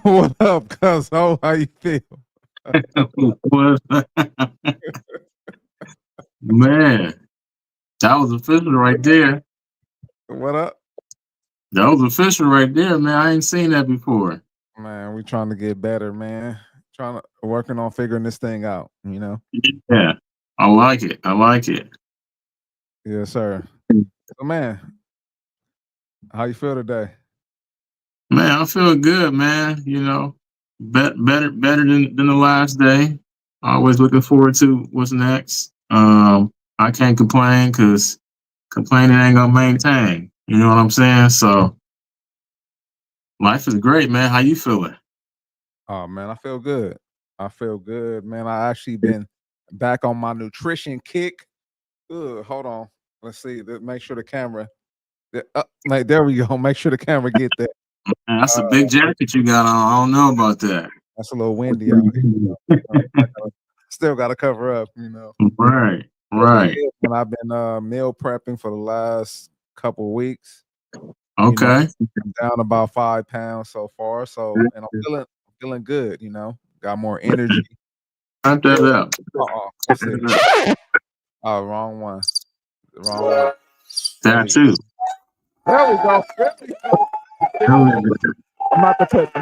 What up, cuz? How you feel? What- Man, that was official right there. What up? That was official right there, man. I ain't seen that before. Man, we trying to get better, man. Trying to working on figuring this thing out, you know? Yeah, I like it. I like it. Yes, sir. So man, how you feel today? Man, I feel good, man. Better than the last day. Always looking forward to what's next. I can't complain because complaining ain't gonna maintain. You know what I'm saying? So life is great, man. How you feeling? Oh man, I feel good. I feel good, man. I actually been back on my nutrition kick. Ugh, hold on. Let's see. Make sure the camera. Like there we go. Make sure the camera get that. Man, that's a Uh, big jacket you got on. I don't know about that. that's a little windy out here. Still got to cover up, you know. Right, But right. yeah, man, I've been meal prepping for the last couple weeks. You know, Okay. I'm down about 5 pounds so far. So, and I'm feeling good. You know, got more energy. Cut that up. Oh, let's see. Oh, wrong one. Wrong one. There That we go. too. There we go. I'm about to put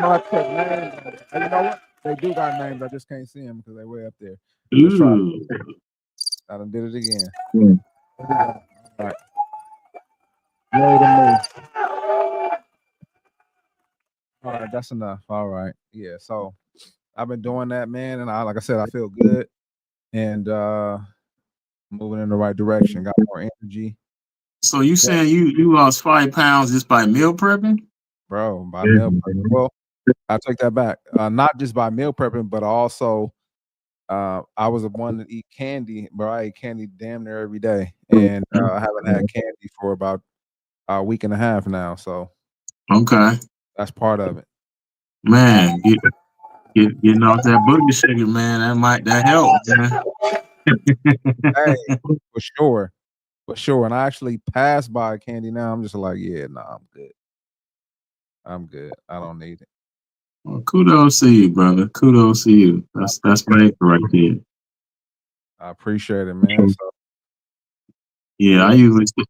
names. And you know what? They do got names. I just can't see them because they way up there. Let's try. Ooh. I done did it again. Mm. All right. Yay to me. All right, that's enough. All right. Yeah. So I've been doing that, man, and like I said, I feel good and moving in the right direction. Got more energy. So you Yeah, saying you lost 5 pounds just by meal prepping? bro, by meal prepping. Well, I take that back. Not just by meal prepping, but also I was the one that eat candy, bro. I eat candy damn near every day, and I haven't had candy for about a week and a half now. So Okay. that's part of it. Man, getting off that boogie sugar, man, that help, man. Hey, for sure, for sure. And I actually passed by candy now. I'm just like, yeah, nah, I'm good. I'm good. I don't need it. Well, kudos to you, brother. Kudos to you. That's great right there. I appreciate it, man. So Yeah, yeah,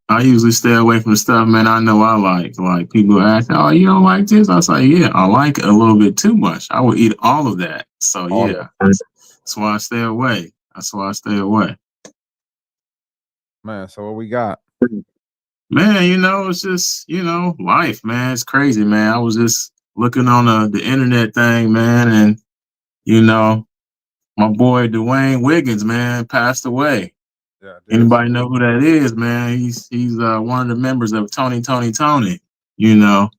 I usually stay away from stuff, man. I know I like. Like people ask, "Oh, you don't like this?" I say, "Yeah, I like it a little bit too much. I would eat all of that." So all of yeah, that's why I stay away. That's why I stay away. man. So what we got? Man, it's just life, man. It's crazy, man. I was just looking on the internet thing, man, and you know my boy Dwayne Wiggins, man, passed away. Yeah, I did see. Anybody know who that is, man? He's one of the members of Tony. You know,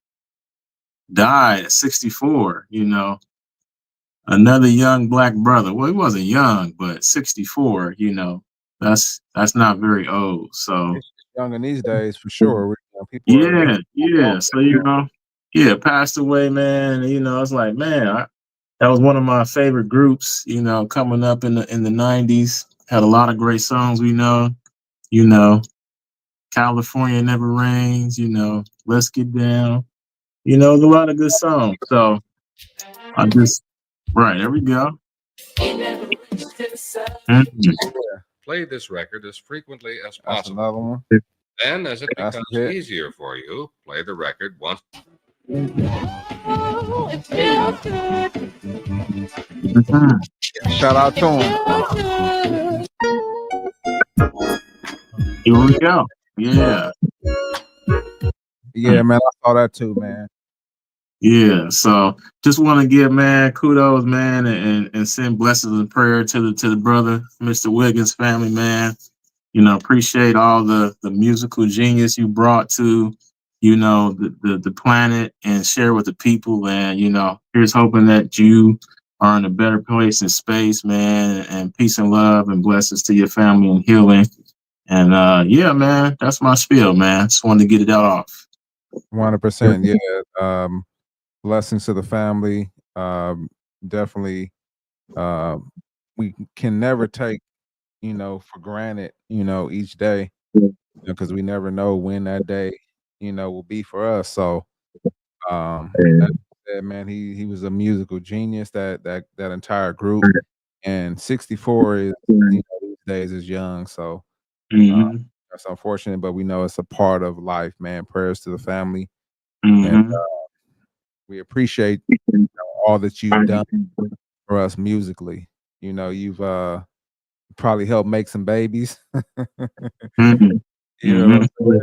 died at 64. Another young black brother. Well, he wasn't young, but 64. That's not very old. So It's young in these days for sure. People are yeah, off yeah. So yeah, passed away, man. It's like, man, that was one of my favorite groups. Coming up in the '90s, had a lot of great songs. You know, California Never Rains. Let's Get Down. There's a lot of good songs. So I just right there we go. Mhm. Play this record as frequently as that's another possible. one. Then, as it That's becomes a hit. easier for you, play the record once. Mhm. Shout out to him. Here we go. Yeah, Yeah, man. I saw that too, man. yeah. So just want to give man kudos, man, and send blessings and prayer to the brother, Mr. Wiggins family, man. Appreciate all the musical genius you brought to, the planet and share with the people. And, here's hoping that you are in a better place in space, man, and peace and love and blessings to your family and healing. And yeah, man, that's my spiel, man. Just wanted to get it out off. 100%. Yeah. Blessings to the family. Definitely. Um, we can never take, for granted, each day, because we never know when that day, will be for us. So As I said, man, he was a musical genius. That entire group, and 64 is these days is young, so Mhm. that's unfortunate. But we know it's a part of life, man. Prayers to the family, and Mhm. we appreciate all that you've done for us musically. You've probably helped make some babies. Mhm. You know what Mhm.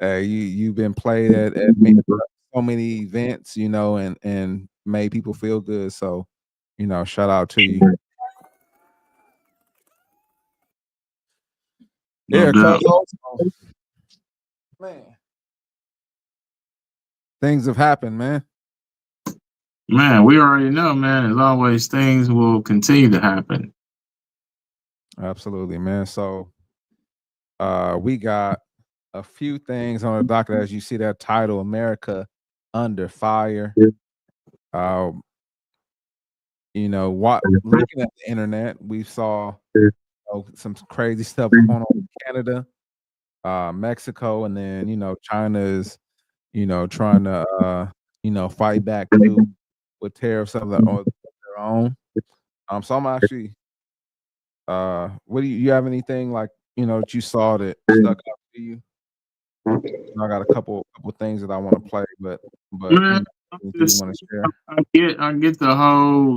I'm saying? You've been played at so many events, and made people feel good. So, shout out to you. No Yeah, cuz doubt. also, man, things have happened, man. Man, we already know, man, as always, things will continue to happen. Absolutely, man. So, we got a few things on the docket as you see that title, America Under Fire. Um, what looking at the internet, we saw some crazy stuff going on in Canada, Mexico, and then China is trying to fight back too with tariffs of their own. So I'm actually what do you have anything like that you saw that stuck out to you? I got a couple things that I want to play, but Man, I'm anything you just, want to share? I get the whole,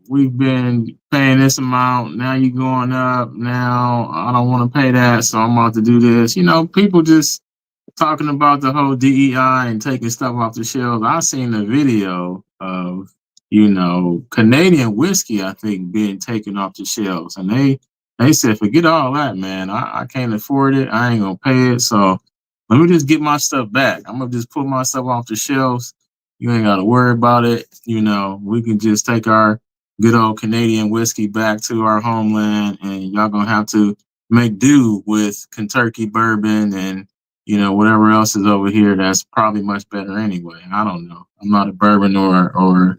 we've been paying this amount. Now you're going up. Now I don't want to pay that, so I'm about to do this. People just talking about the whole DEI and taking stuff off the shelves. I seen a video of, Canadian whiskey, I think, being taken off the shelves. And they said, forget all that, man. I can't afford it. I ain't gonna pay it. So let me just get my stuff back. I'm gonna just pull my stuff off the shelves. You ain't gotta worry about it. We can just take our good old Canadian whiskey back to our homeland, and y'all gonna have to make do with Kentucky bourbon and whatever else is over here that's probably much better anyway. I don't know. I'm not a bourbon or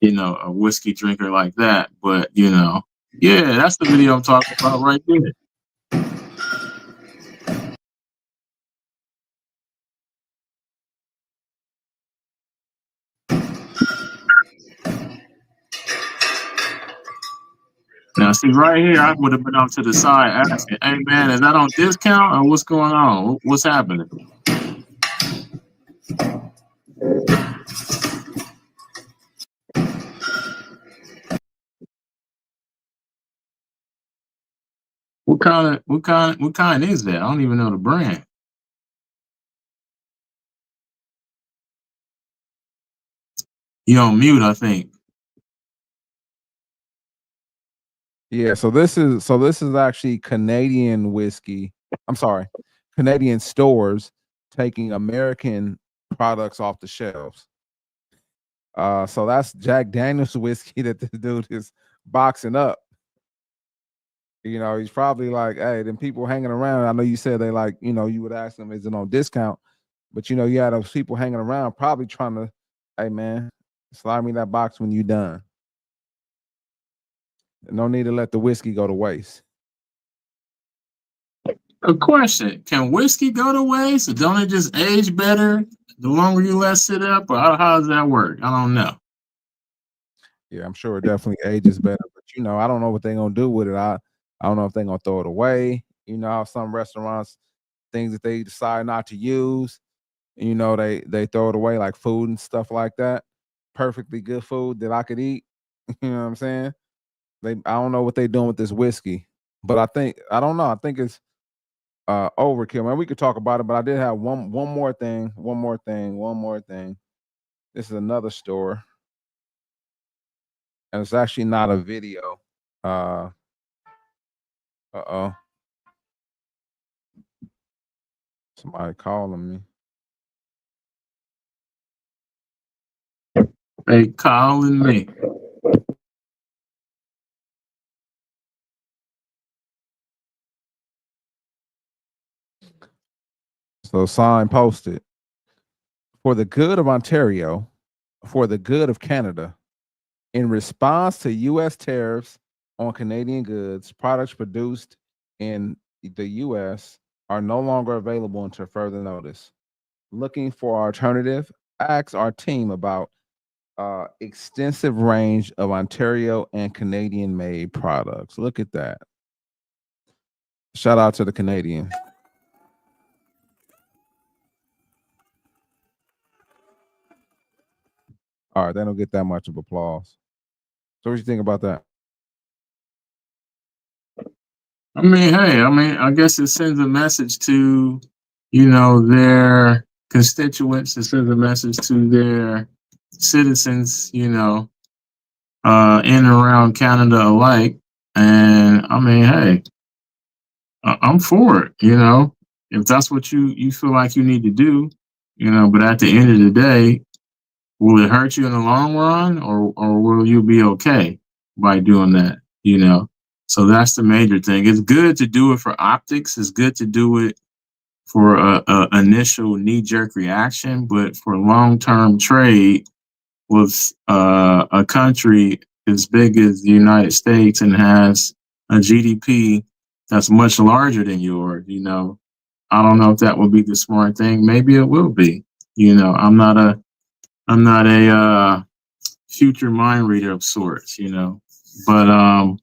a whiskey drinker like that, but yeah, that's the video I'm talking about right there. Now, see, right here, I would have been off to the side asking, "Hey, man, is that on discount or what's going on? What's happening?" What kind is that? I don't even know the brand. You on mute, I think. Yeah, so this is actually Canadian whiskey. I'm sorry, Canadian stores taking American products off the shelves. So that's Jack Daniel's whiskey that this dude is boxing up. He's probably like, hey, then people hanging around. I know you said they like, you would ask them, is it on discount? But you had those people hanging around probably trying to, hey man, slide me that box when you done. No need to let the whiskey go to waste. A question: can whiskey go to waste, or don't it just age better the longer you let it sit up, or how does that work? I don't know. Yeah, I'm sure it definitely ages better, but I don't know what they're gonna do with it. I don't know if they're gonna throw it away. How some restaurants things that they decide not to use, they throw it away like food and stuff like that. Perfectly good food that I could eat. You know what I'm saying? I don't know what they're doing with this whiskey, but I don't know. I think it's overkill. Man, we could talk about it, but I did have one more thing, one more thing. This is another store, and it's actually not a video. Uh oh, somebody calling me. They calling me. So sign posted for the good of Ontario, for the good of Canada. In response to U.S. tariffs on Canadian goods, products produced in the U.S. are no longer available until further notice. Looking for alternative ask our team about extensive range of Ontario and Canadian made products. Look at that. Shout out to the Canadian. All right, they don't get that much of applause. So what you think about that? I mean, hey, I guess it sends a message to, their constituents. It sends a message to their citizens, in and around Canada alike. And I mean, hey, I'm for it, if that's what you feel like you need to do, but at the end of the day, will it hurt you in the long run, or will you be okay by doing that? So that's the major thing. It's good to do it for optics. It's good to do it for a initial knee jerk reaction, but for long term trade with a country as big as the United States and has a GDP that's much larger than yours, I don't know if that would be the smart thing. Maybe it will be. I'm not a future mind reader of sorts, but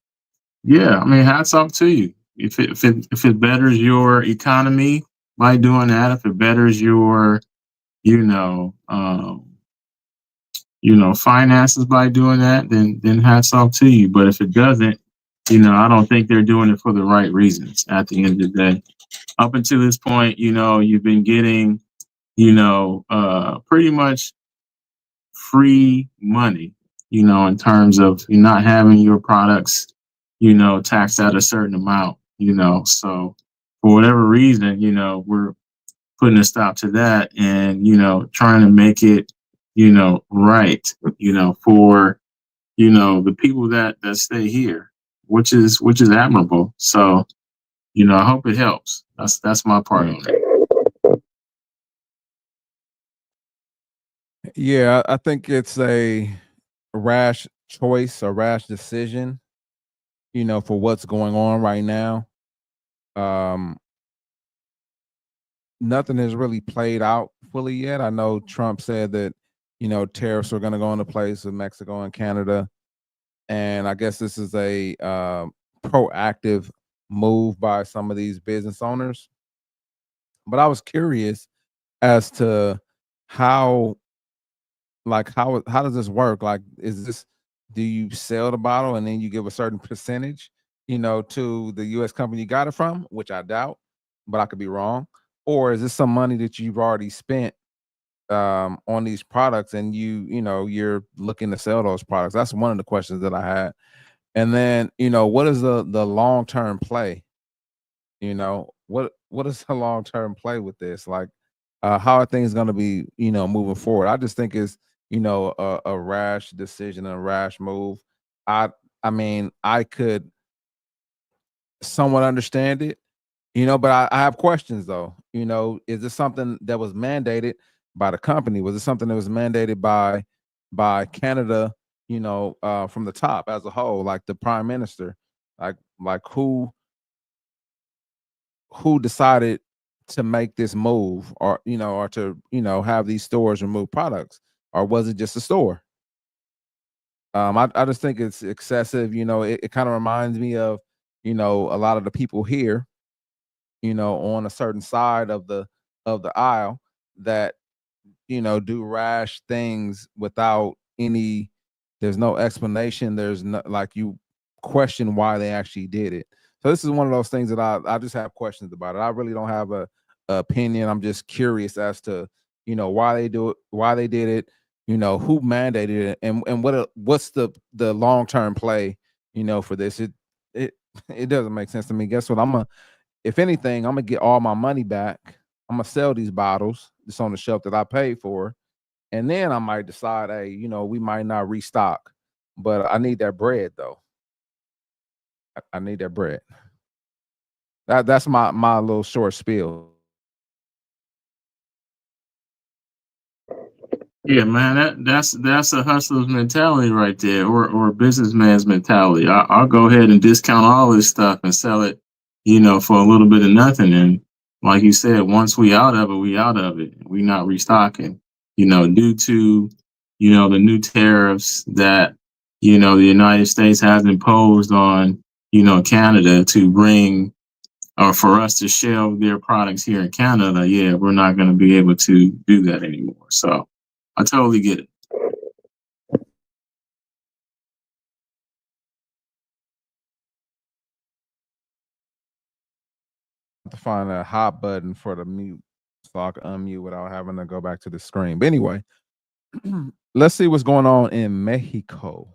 yeah, I mean, hats off to you. If it betters your economy by doing that, if it betters your, you know, um, finances by doing that, then hats off to you. But if it doesn't, I don't think they're doing it for the right reasons at the end of the day. Up until this point, you've been getting, pretty much free money, in terms of you not having your products, taxed at a certain amount, So for whatever reason, we're putting a stop to that and, trying to make it, right, for, the people that stay here, which is admirable. So, I hope it helps. That's my part on it. Yeah, I think it's a rash choice, a rash decision, for what's going on right now. Um, Nothing has really played out fully yet. I know Trump said that, tariffs are going to go into place with Mexico and Canada. And I guess this is a proactive move by some of these business owners. But I was curious as to how how does this work? Like, do you sell the bottle and then you give a certain percentage, to the US company you got it from, which I doubt, but I could be wrong. Or is this some money that you've already spent on these products and you're looking to sell those products? That's one of the questions that I had. And then, what is the long-term play? What is the long-term play with this? Like, how are things going to be, moving forward? I just think it's, a rash decision, a rash move. I I mean, I could somewhat understand it, but I have questions though. Is this something that was mandated by the company? Was it something that was mandated by Canada, from the top as a whole, like the prime minister? Like who decided to make this move, or or to have these stores remove products, or was it just a store? I just think it's excessive. It kind of reminds me of a lot of the people here, on a certain side of the aisle that do rash things without any. There's no explanation. There's no, like, you question why they actually did it. So this is one of those things that I just have questions about it. I really don't have a opinion. I'm just curious as to why they do it, why they did it, who mandated it, and what's the long term play, for this. It it doesn't make sense to me. Guess what? If anything, I'm gonna get all my money back. I'm gonna sell these bottles that's on the shelf that I paid for, and then I might decide, hey, we might not restock, but I need that bread though. I need that bread. That's my little short spiel. Yeah, man, that's a hustler's mentality right there, or a businessman's mentality. I'll go ahead and discount all this stuff and sell it, for a little bit of nothing. And like you said, once we out of it, we out of it. We not restocking. due to, the new tariffs that, the United States has imposed on, Canada to bring or for us to shelve their products here in Canada, yeah, we're not going to be able to do that anymore. So I totally get it. To find a hot button for the mute so I can unmute without having to go back to the screen. But anyway, let's see what's going on in Mexico.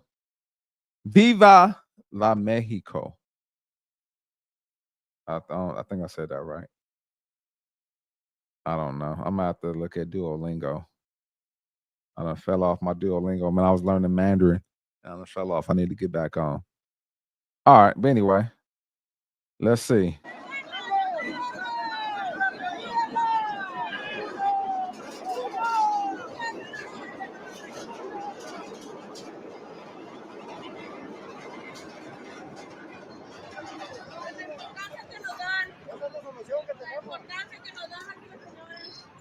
Viva la Mexico. I think I said that right. I don't know. I'm gonna have to look at Duolingo. I done fell off my Duolingo. Man, I was learning Mandarin. And I done fell off. I need to get back on. All right, but anyway, let's see.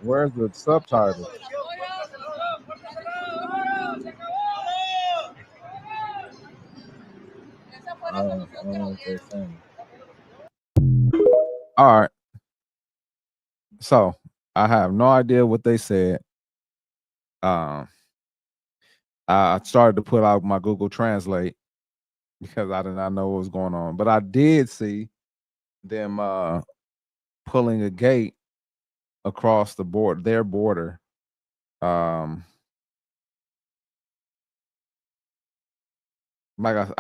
Where's the subtitle? I don't know what they're saying. All right. So I have no idea what they said. I started to put out my Google Translate because I did not know what was going on. But I did see them pulling a gate across the board, their border. My God,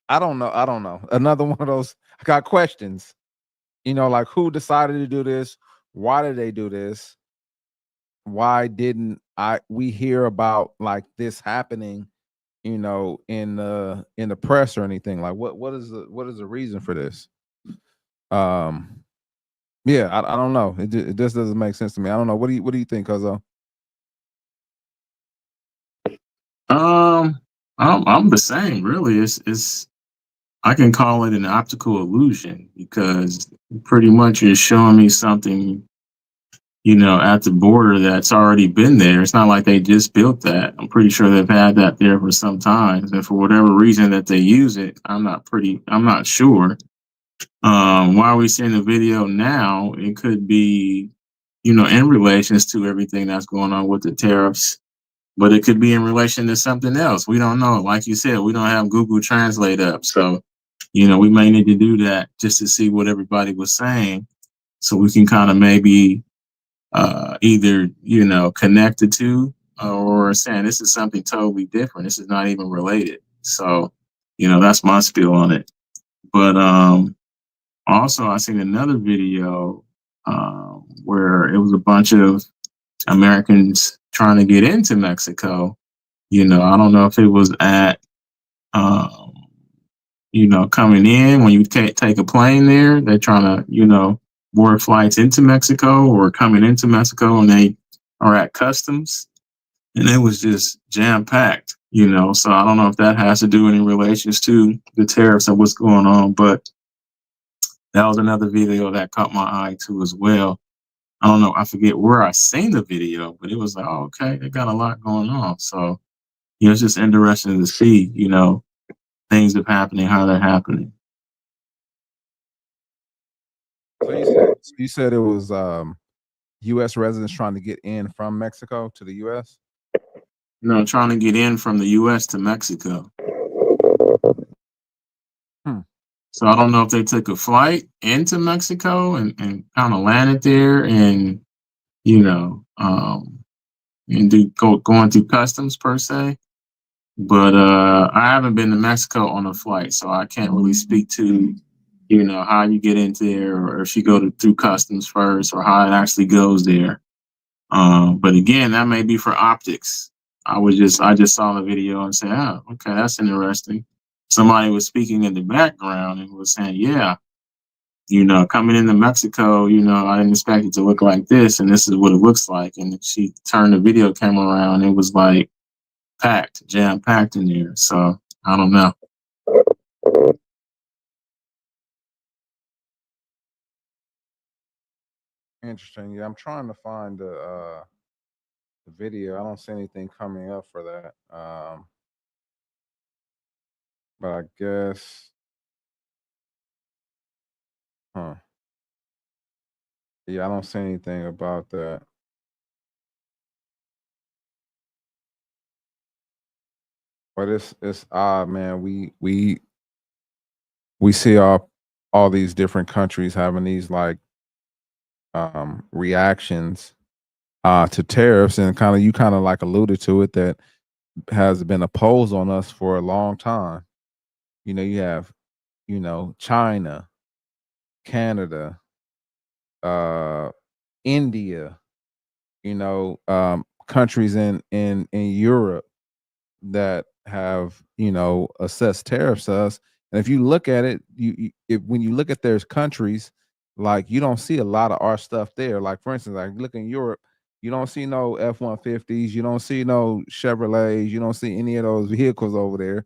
I don't know. I don't know. Another one of those. I got questions. Like who decided to do this? Why did they do this? Why didn't we hear about like this happening? In the press or anything. Like what is the reason for this? Yeah, I don't know. It just doesn't make sense to me. I don't know. What do you think, Cuzzo? I'm the same, really. It's I can call it an optical illusion because pretty much you're showing me something, at the border that's already been there. It's not like they just built that. I'm pretty sure they've had that there for some time. And for whatever reason that they use it, I'm not sure. Why are we seeing the video now? It could be, in relations to everything that's going on with the tariffs, but it could be in relation to something else. We don't know. Like you said, we don't have Google Translate up. So, we may need to do that just to see what everybody was saying so we can kind of maybe either, connect the two or saying this is something totally different. This is not even related. So, that's my spiel on it. But also, I seen another video where it was a bunch of Americans trying to get into Mexico. I don't know if it was at, coming in when you take a plane there. They're trying to, board flights into Mexico or coming into Mexico, and they are at customs, and it was just jam packed. So I don't know if that has to do any relations to the tariffs and what's going on, but that was another video that caught my eye too as well. I don't know, I forget where I seen the video, but it was like, oh, okay, they got a lot going on. So, it's just interesting to see, things that are happening, how they're happening. So you said it was U.S. residents trying to get in from Mexico to the U.S. No, trying to get in from the U.S. to Mexico. So I don't know if they took a flight into Mexico and kind of landed there and, and going through customs per se. But I haven't been to Mexico on a flight, so I can't really speak to, how you get into there or if you go through customs first or how it actually goes there. But again, that may be for optics. I just saw the video and said, oh, okay, that's interesting. Somebody was speaking in the background and was saying, yeah, coming into Mexico, I didn't expect it to look like this, and this is what it looks like. And she turned the video camera around, and it was like jam packed in there. So I don't know. Interesting. Yeah, I'm trying to find the video. I don't see anything coming up for that. But I guess, huh? Yeah, I don't see anything about that. But it's odd, man. We see all these different countries having these like reactions to tariffs, and kind of you kind of like alluded to it, that has been opposed on us for a long time. You have, China, Canada, uh India, countries in Europe that have, assessed tariffs to us. And if you look at it, when you look at their countries, like you don't see a lot of our stuff there. Like for instance, like look in Europe, you don't see no F-150s, you don't see no Chevrolets, you don't see any of those vehicles over there.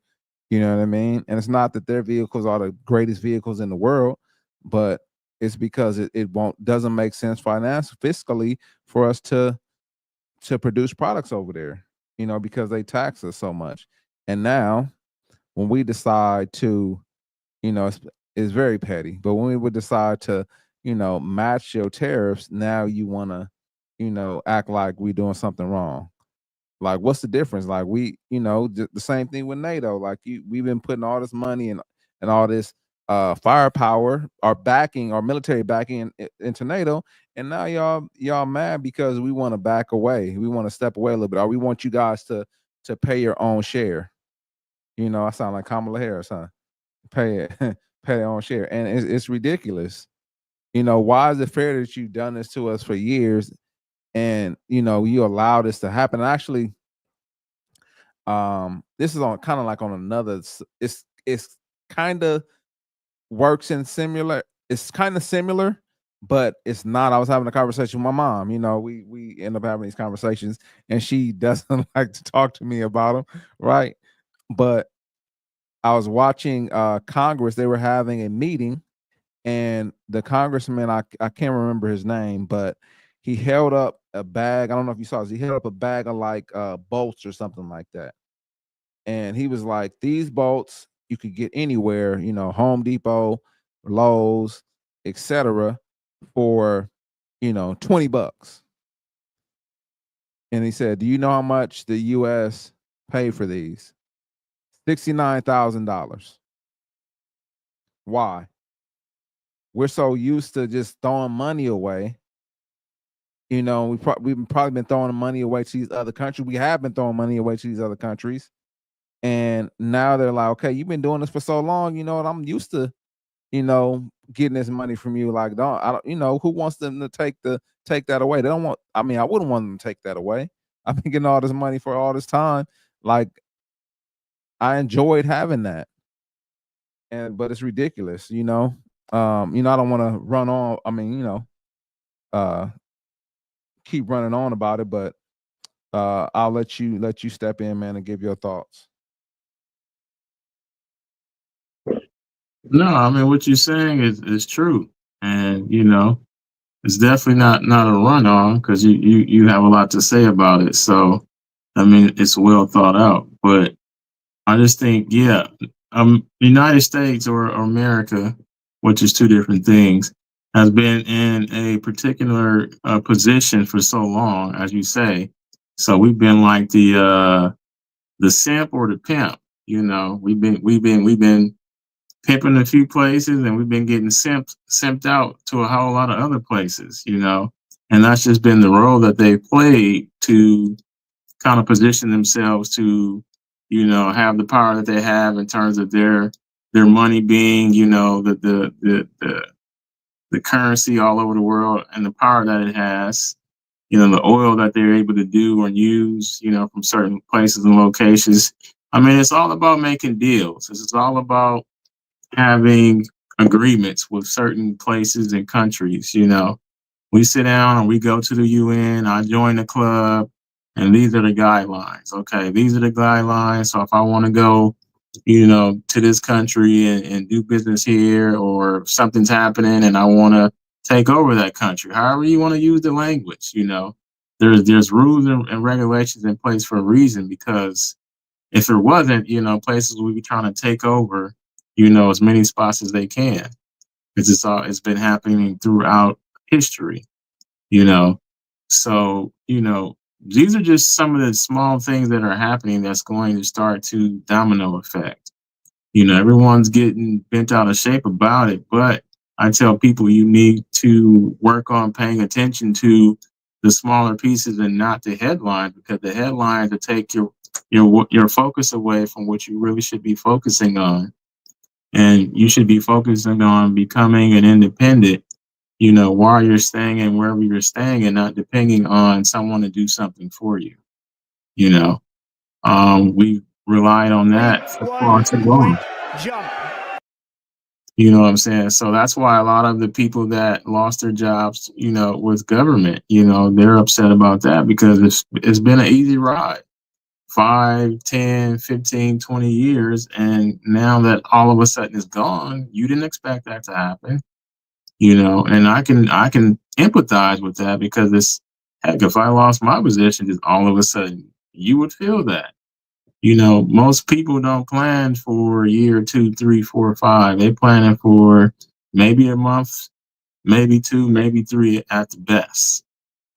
You know what I mean? And it's not that their vehicles are the greatest vehicles in the world, but it's because it doesn't make sense financially, fiscally, for us to produce products over there, because they tax us so much. And now when we decide to, it's very petty, but when we would decide to, match your tariffs, now you want to, act like we doing something wrong. Like, what's the difference? Like, the same thing with NATO. Like, we've been putting all this money and all this firepower, our backing, our military backing into NATO, and now y'all mad because we want to back away. We want to step away a little bit, or we want you guys to pay your own share. I sound like Kamala Harris, huh? Pay it, pay their own share, and it's ridiculous. Why is it fair that you've done this to us for years, and you allow this to happen? And actually, this is on kind of like on another. It's kind of works in similar. It's kind of similar, but it's not. I was having a conversation with my mom. We end up having these conversations, and she doesn't like to talk to me about them, right? But I was watching Congress. They were having a meeting, and the congressman, I can't remember his name, but he held up a bag. I don't know if you saw this. He held up a bag of like bolts or something like that. And he was like, these bolts you could get anywhere, Home Depot, Lowe's, etc., for $20. And he said, do you know how much the US paid for these? $69,000. Why? We're so used to just throwing money away. We've probably been throwing money away to these other countries. We have been throwing money away to these other countries. And now they're like, okay, you've been doing this for so long, what, I'm used to, getting this money from you. Like, I don't, who wants them to take that away? They don't want, I wouldn't want them to take that away. I've been getting all this money for all this time. Like, I enjoyed having that. But it's ridiculous, I don't want to run on. Keep running on about it, but I'll let you step in, man, and give your thoughts. No, I mean what you're saying is true, and it's definitely not a run on because you have a lot to say about it. So, I mean, it's well thought out. But I just think, yeah, United States or America, which is two different things, has been in a particular position for so long, as you say. So we've been like the simp or the pimp. We've been pimping a few places, and we've been getting simped out to a whole lot of other places. And that's just been the role that they played to kind of position themselves to, have the power that they have in terms of their money being, the currency all over the world and the power that it has. The oil that they're able to do or use, from certain places and locations. I mean, it's all about making deals. It's all about having agreements with certain places and countries. We sit down and we go to the UN. I join the club, and these are the guidelines. Okay, these are the guidelines. So if I want to go, to this country and do business here, or something's happening and I want to take over that country, however you want to use the language, there's rules and regulations in place for a reason, because if it wasn't, places would be trying to take over, as many spots as they can. It's been happening throughout history, you know. So, these are just some of the small things that are happening that's going to start to domino effect. Everyone's getting bent out of shape about it, but I tell people you need to work on paying attention to the smaller pieces and not the headlines, because the headlines will take your focus away from what you really should be focusing on. And you should be focusing on becoming an independent, while you're staying and wherever you're staying, and not depending on someone to do something for you. We relied on that for far too long. Jump. You know what I'm saying? So that's why a lot of the people that lost their jobs, with government, they're upset about that, because it's been an easy ride. 5, 10, 15, 20 years. And now that all of a sudden it's gone, you didn't expect that to happen. And I can empathize with that, because heck, if I lost my position, just all of a sudden you would feel that. Most people don't plan for a year, 2, 3, 4, 5. They planning for maybe a month, maybe 2, maybe 3 at the best.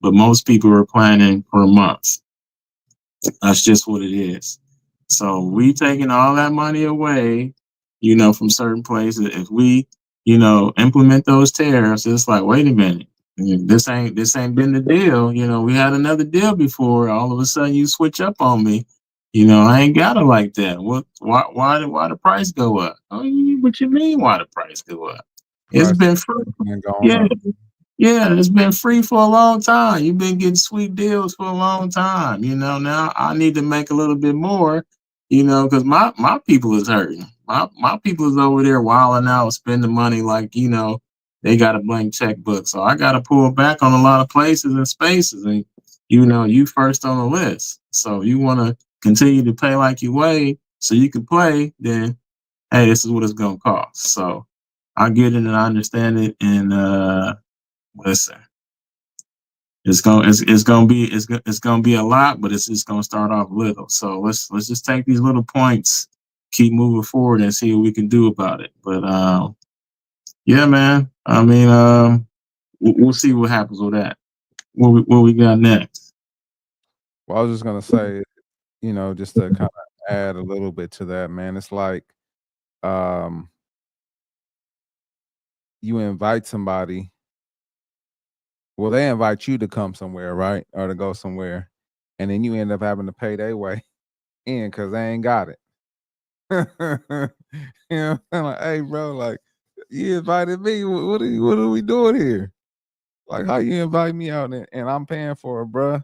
But most people are planning for a month. That's just what it is. So we taking all that money away, from certain places. If we, implement those tariffs, it's like, wait a minute, this ain't been the deal. We had another deal before. All of a sudden you switch up on me. I ain't got it like that. Why the price go up? Oh, what you mean? Why the price go up? It's been free. Yeah, it's been free for a long time. You've been getting sweet deals for a long time. Now I need to make a little bit more, because my people is hurting. My people is over there wilding out, spending money like, they got a blank checkbook. So I got to pull back on a lot of places and spaces. And, you first on the list. So you want to continue to pay like you weigh so you can play, then, hey, this is what it's going to cost. So I get it and I understand it. And, listen, it's gonna be a lot, but it's just gonna start off little. So let's just take these little points, keep moving forward, and see what we can do about it. But yeah, man. I mean, we'll see what happens with that. What we got next? Well, I was just gonna say, just to kind of add a little bit to that, man. It's like, you invite somebody. Well, they invite you to come somewhere, right? Or to go somewhere. And then you end up having to pay their way in because they ain't got it. I'm like, hey, bro, like, you invited me. What are we doing here? Like, how you invite me out and I'm paying for it, bro?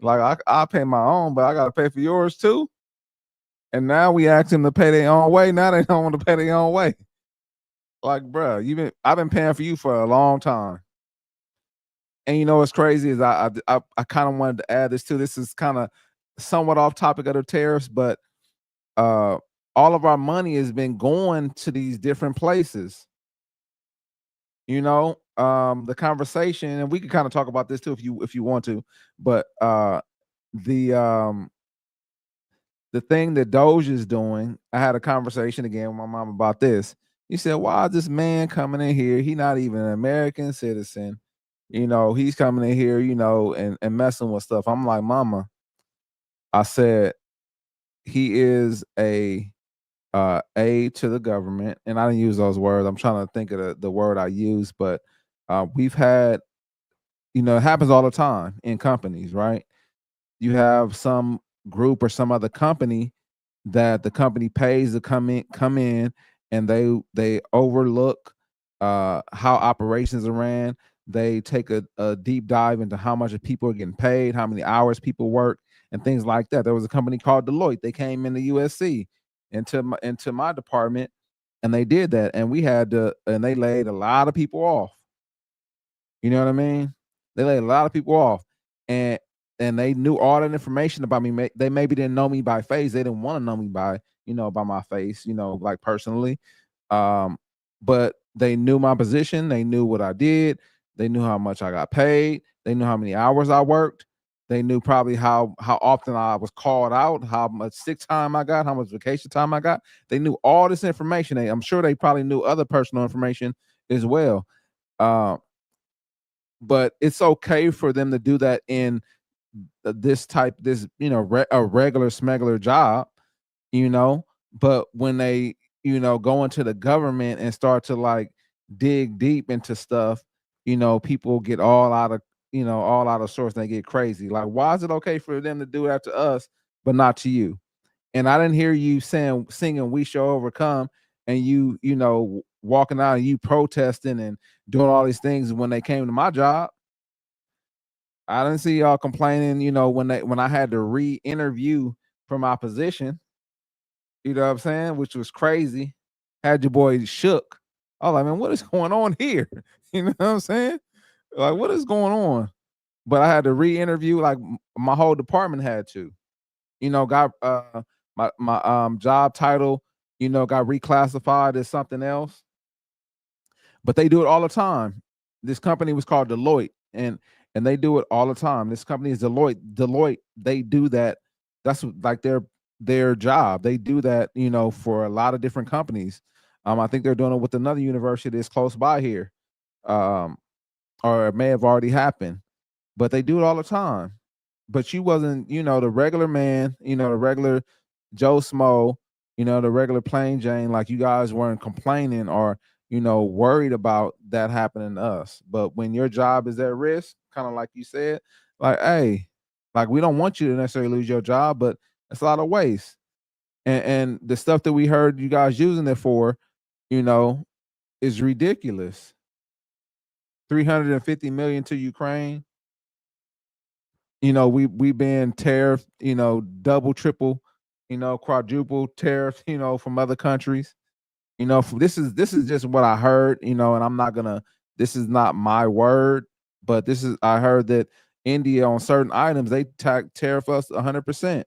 Like, I pay my own, but I got to pay for yours too. And now we ask them to pay their own way. Now they don't want to pay their own way. Like, bro, I've been paying for you for a long time. And what's crazy is I kind of wanted to add this too. This is kind of somewhat off topic of the tariffs, but all of our money has been going to these different places. The conversation, and we can kind of talk about this too if you want to, but the thing that Doge is doing, I had a conversation again with my mom about this. He said, why is this man coming in here? He's not even an American citizen. He's coming in here, and messing with stuff. I'm like, Mama, I said, he is a aid to the government. And I didn't use those words. I'm trying to think of the word I use, but we've had, it happens all the time in companies, right? You have some group or some other company that the company pays to come in and they overlook how operations are ran. They take a deep dive into how much people are getting paid, how many hours people work, and things like that. There was a company called Deloitte. They came into USC, into my department, and they did that. And and they laid a lot of people off. You know what I mean? They laid a lot of people off, and they knew all that information about me. They maybe didn't know me by face. They didn't want to know me by my face, like personally. But they knew my position. They knew what I did. They knew how much I got paid. They knew how many hours I worked. They knew probably how often I was called out, how much sick time I got, how much vacation time I got. They knew all this information. I'm sure they probably knew other personal information as well. But it's okay for them to do that in this a regular smuggler job, but when they, go into the government and start to like dig deep into stuff, people get all out of sorts and they get crazy. Like, why is it okay for them to do that to us, but not to you? And I didn't hear you singing "We Shall Overcome" and you walking out and you protesting and doing all these things when they came to my job. I didn't see y'all complaining, when I had to re-interview for my position. You know what I'm saying? Which was crazy. Had your boy shook. I was like, man, what is going on here? You know what I'm saying? Like, what is going on? But I had to re-interview, like my whole department had to. Got my job title, got reclassified as something else. But they do it all the time. This company was called Deloitte, and they do it all the time. This company is Deloitte. Deloitte, they do that. That's like their job. They do that, for a lot of different companies. I think they're doing it with another university that's close by here, or it may have already happened. But they do it all the time. But you wasn't, the regular man, the regular Joe Smo, the regular plain Jane. Like, you guys weren't complaining or worried about that happening to us. But when your job is at risk, kind of like you said, like, hey, like, we don't want you to necessarily lose your job, but it's a lot of waste. And the stuff that we heard you guys using it for, is ridiculous. 350 million to Ukraine. We been tariffed, double, triple, quadruple tariff, from other countries. This is just what I heard, and I'm not gonna. This is not my word, but I heard that India on certain items they tariff us 100%,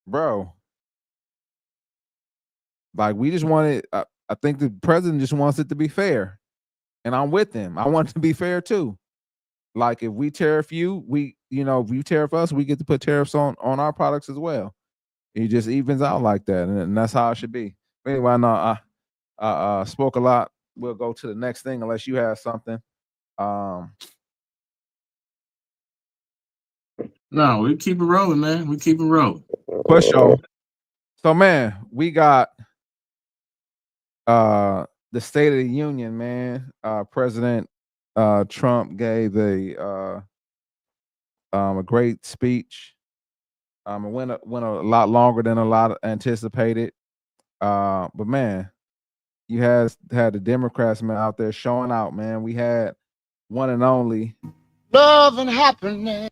bro. Like, we just want it. I think the president just wants it to be fair, and I'm with him. I want it to be fair too. Like, if we tariff you, if you tariff us, we get to put tariffs on our products as well. It just evens out like that, and that's how it should be. Anyway, I spoke a lot. We'll go to the next thing unless you have something. No, we keep it rolling, man. We keep it rolling. For sure. So, man, we got the State of the Union, man. President Trump gave a great speech. It went a lot longer than a lot anticipated. But man, you had the Democrats, man, out there showing out, man. We had one and only love and happiness.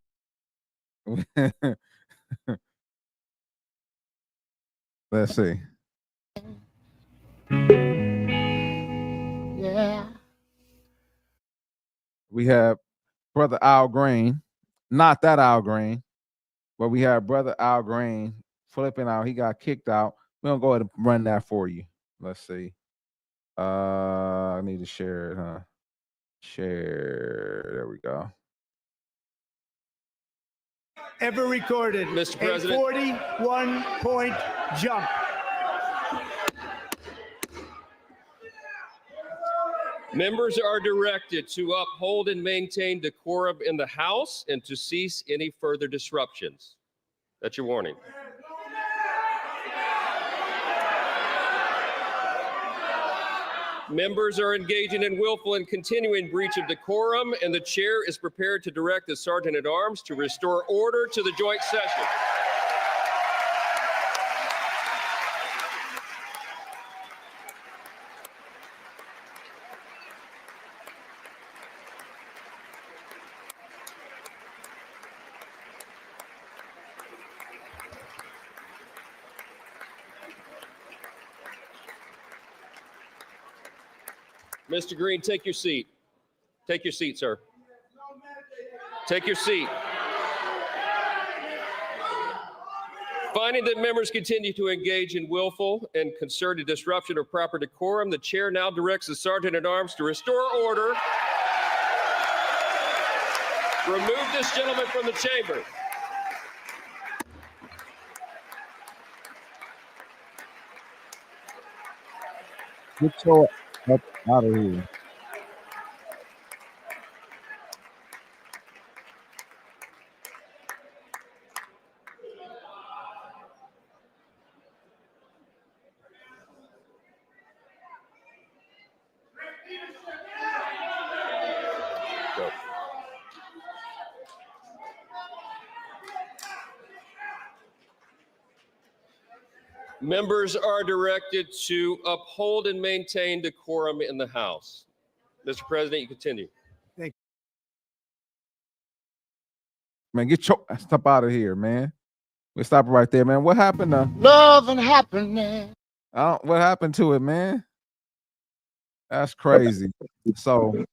Let's see. Yeah. We have Brother Al Green, not that Al Green, but we have Brother Al Green flipping out. He got kicked out. We're gonna go ahead and run that for you. Let's see. I need to share it, huh? Share. There we go. Ever recorded, Mr. President. a 41-point jump. Members are directed to uphold and maintain decorum in the House and to cease any further disruptions. That's your warning. Members are engaging in willful and continuing breach of decorum, and the chair is prepared to direct the Sergeant at Arms to restore order to the joint session. Mr. Green, take your seat. Take your seat, sir. Take your seat. Finding that members continue to engage in willful and concerted disruption of proper decorum, the chair now directs the Sergeant at Arms to restore order Remove this gentleman from the chamber. Get your up out of here. Members are directed to uphold and maintain decorum in the House. Mr. President, you continue. Man, get your step out of here, man. We stop it right there, man. What happened to Love and happiness. what happened to it, man? That's crazy. So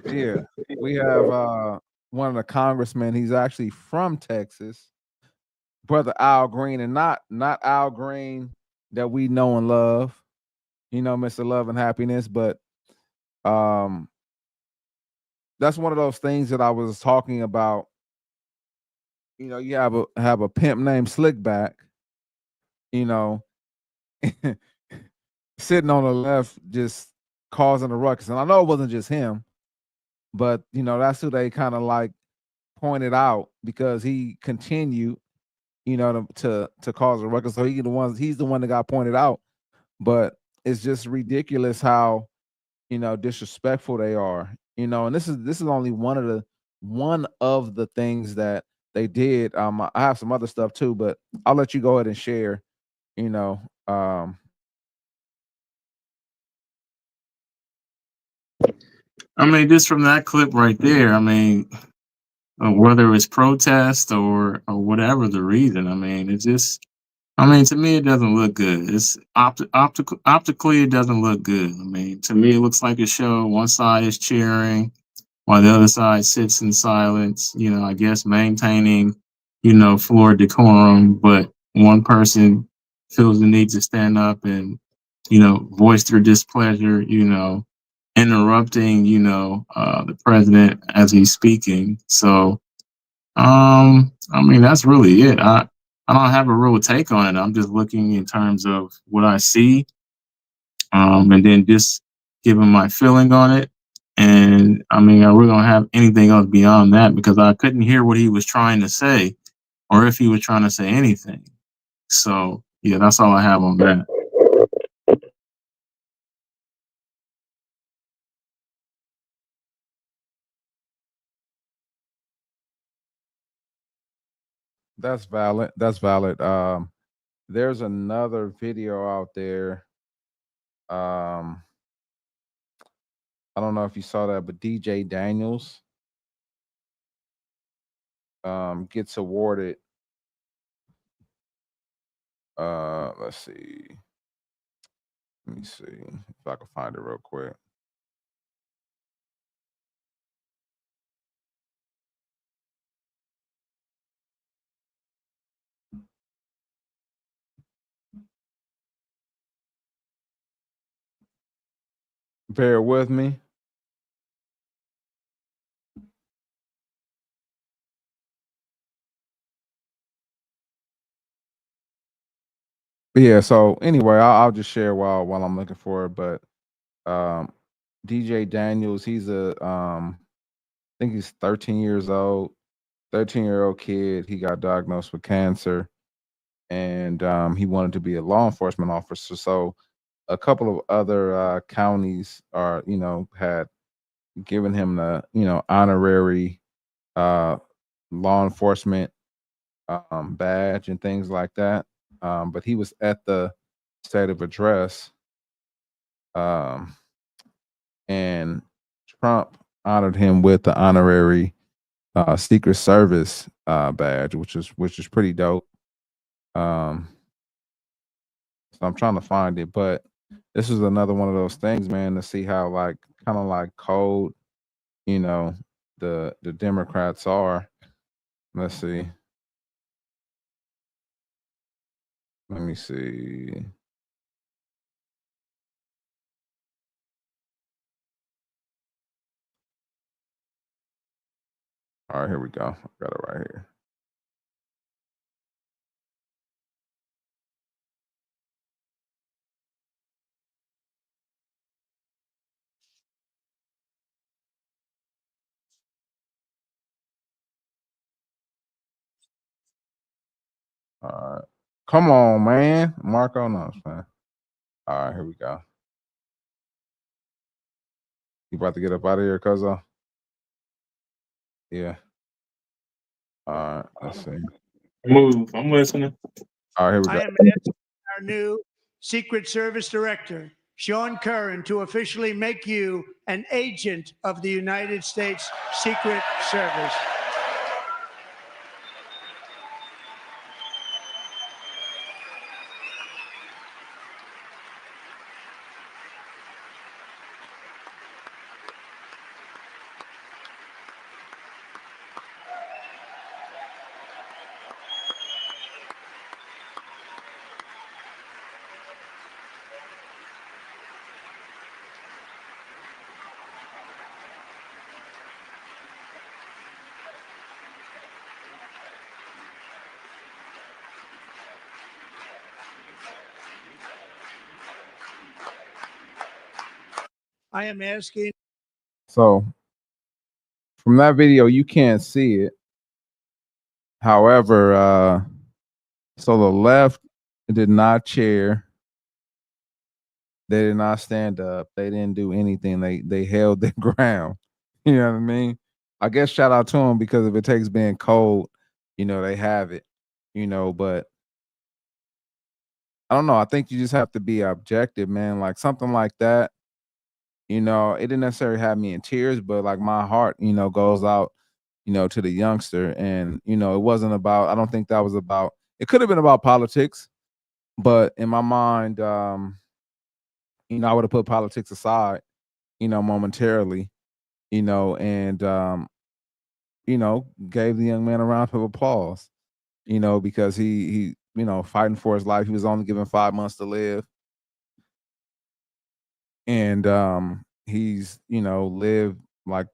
yeah, we have one of the congressmen. He's actually from Texas, brother Al Green, and not Al Green that we know and love. You know, Mr. Love and Happiness, but that's one of those things that I was talking about. You know, you have a pimp named Slickback, you know, sitting on the left just causing a ruckus. And I know it wasn't just him, but you know, that's who they kind of like pointed out because he continued, you know, to cause a ruckus. So he's the one that got pointed out. But it's just ridiculous how, you know, disrespectful they are. You know, and this is only one of the things that they did. I have some other stuff too, but I'll let you go ahead and share, you know. I mean, just from that clip right there, I mean, whether it's protest or whatever the reason, I mean, it's just, I mean, to me, it doesn't look good. It's optically, it doesn't look good. I mean, to me, it looks like a show. One side is cheering, while the other side sits in silence. You know, I guess maintaining, you know, floor decorum, but one person feels the need to stand up and, you know, voice their displeasure. You know, interrupting, you know, the president as he's speaking. So, I mean, that's really it. I don't have a real take on it. I'm just looking in terms of what I see, and then just giving my feeling on it. And I mean, I really don't have anything else beyond that because I couldn't hear what he was trying to say or if he was trying to say anything. So, yeah, that's all I have on that. That's valid. That's valid. There's another video out there. I don't know if you saw that, but DJ Daniels gets awarded. Let's see. Let me see if I can find it real quick. Bear with me. Yeah, so anyway, I'll just share while I'm looking for it. But DJ Daniels, he's I think he's 13 years old, 13-year-old kid. He got diagnosed with cancer, and he wanted to be a law enforcement officer. So a couple of other counties are, you know, had given him the, you know, honorary law enforcement badge and things like that. But he was at the state of address, and Trump honored him with the honorary Secret Service badge, which is pretty dope. So I'm trying to find it, but this is another one of those things, man, to see how like kind of like cold, you know, the Democrats are. Let's see. Let me see. All right, here we go. I got it right here. All right. Come on, man. Marco knows, man. All right, here we go. You about to get up out of here, cuzzo? Yeah. All right, let's see. Move. I'm listening. All right, here we I go. am asking our new Secret Service Director, Sean Curran, to officially make you an agent of the United States Secret Service. I am asking. So from that video, you can't see it. However, so the left did not cheer. They did not stand up. They didn't do anything. They held their ground. You know what I mean? I guess shout out to them, because if it takes being cold, they have it. But I don't know. I think you just have to be objective, man. Like something like that. It didn't necessarily have me in tears, but like my heart, goes out, to the youngster. And, it wasn't about, I don't think that was about, it could have been about politics, but in my mind, I would have put politics aside, momentarily, and, gave the young man a round of applause, because he, fighting for his life. He was only given 5 months to live. And he's lived like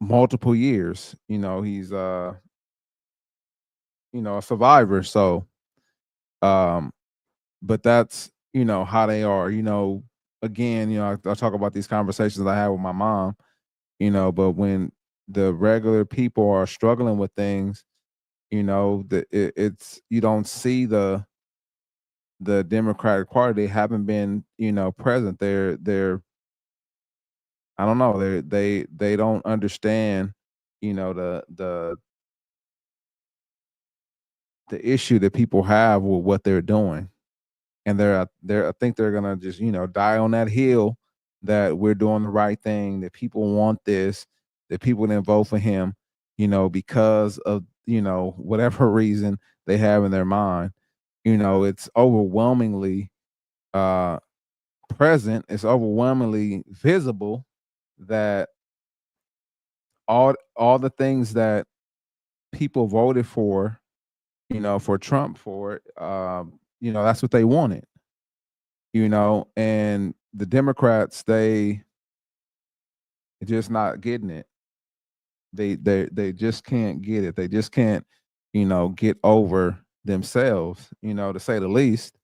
multiple years. He's a survivor. So but that's how they are. Again, I talk about these conversations I had with my mom, but when the regular people are struggling with things, it's you don't see the Democratic Party. They haven't been present. They're I don't know. They don't understand, the issue that people have with what they're doing, and I think they're gonna just die on that hill that we're doing the right thing, that people want this, that people didn't vote for him, because of whatever reason they have in their mind. It's overwhelmingly present. It's overwhelmingly visible that all the things that people voted for, for Trump for it, that's what they wanted, and the Democrats, they just not getting it. They just can't get it. They just can't, get over themselves, to say the least,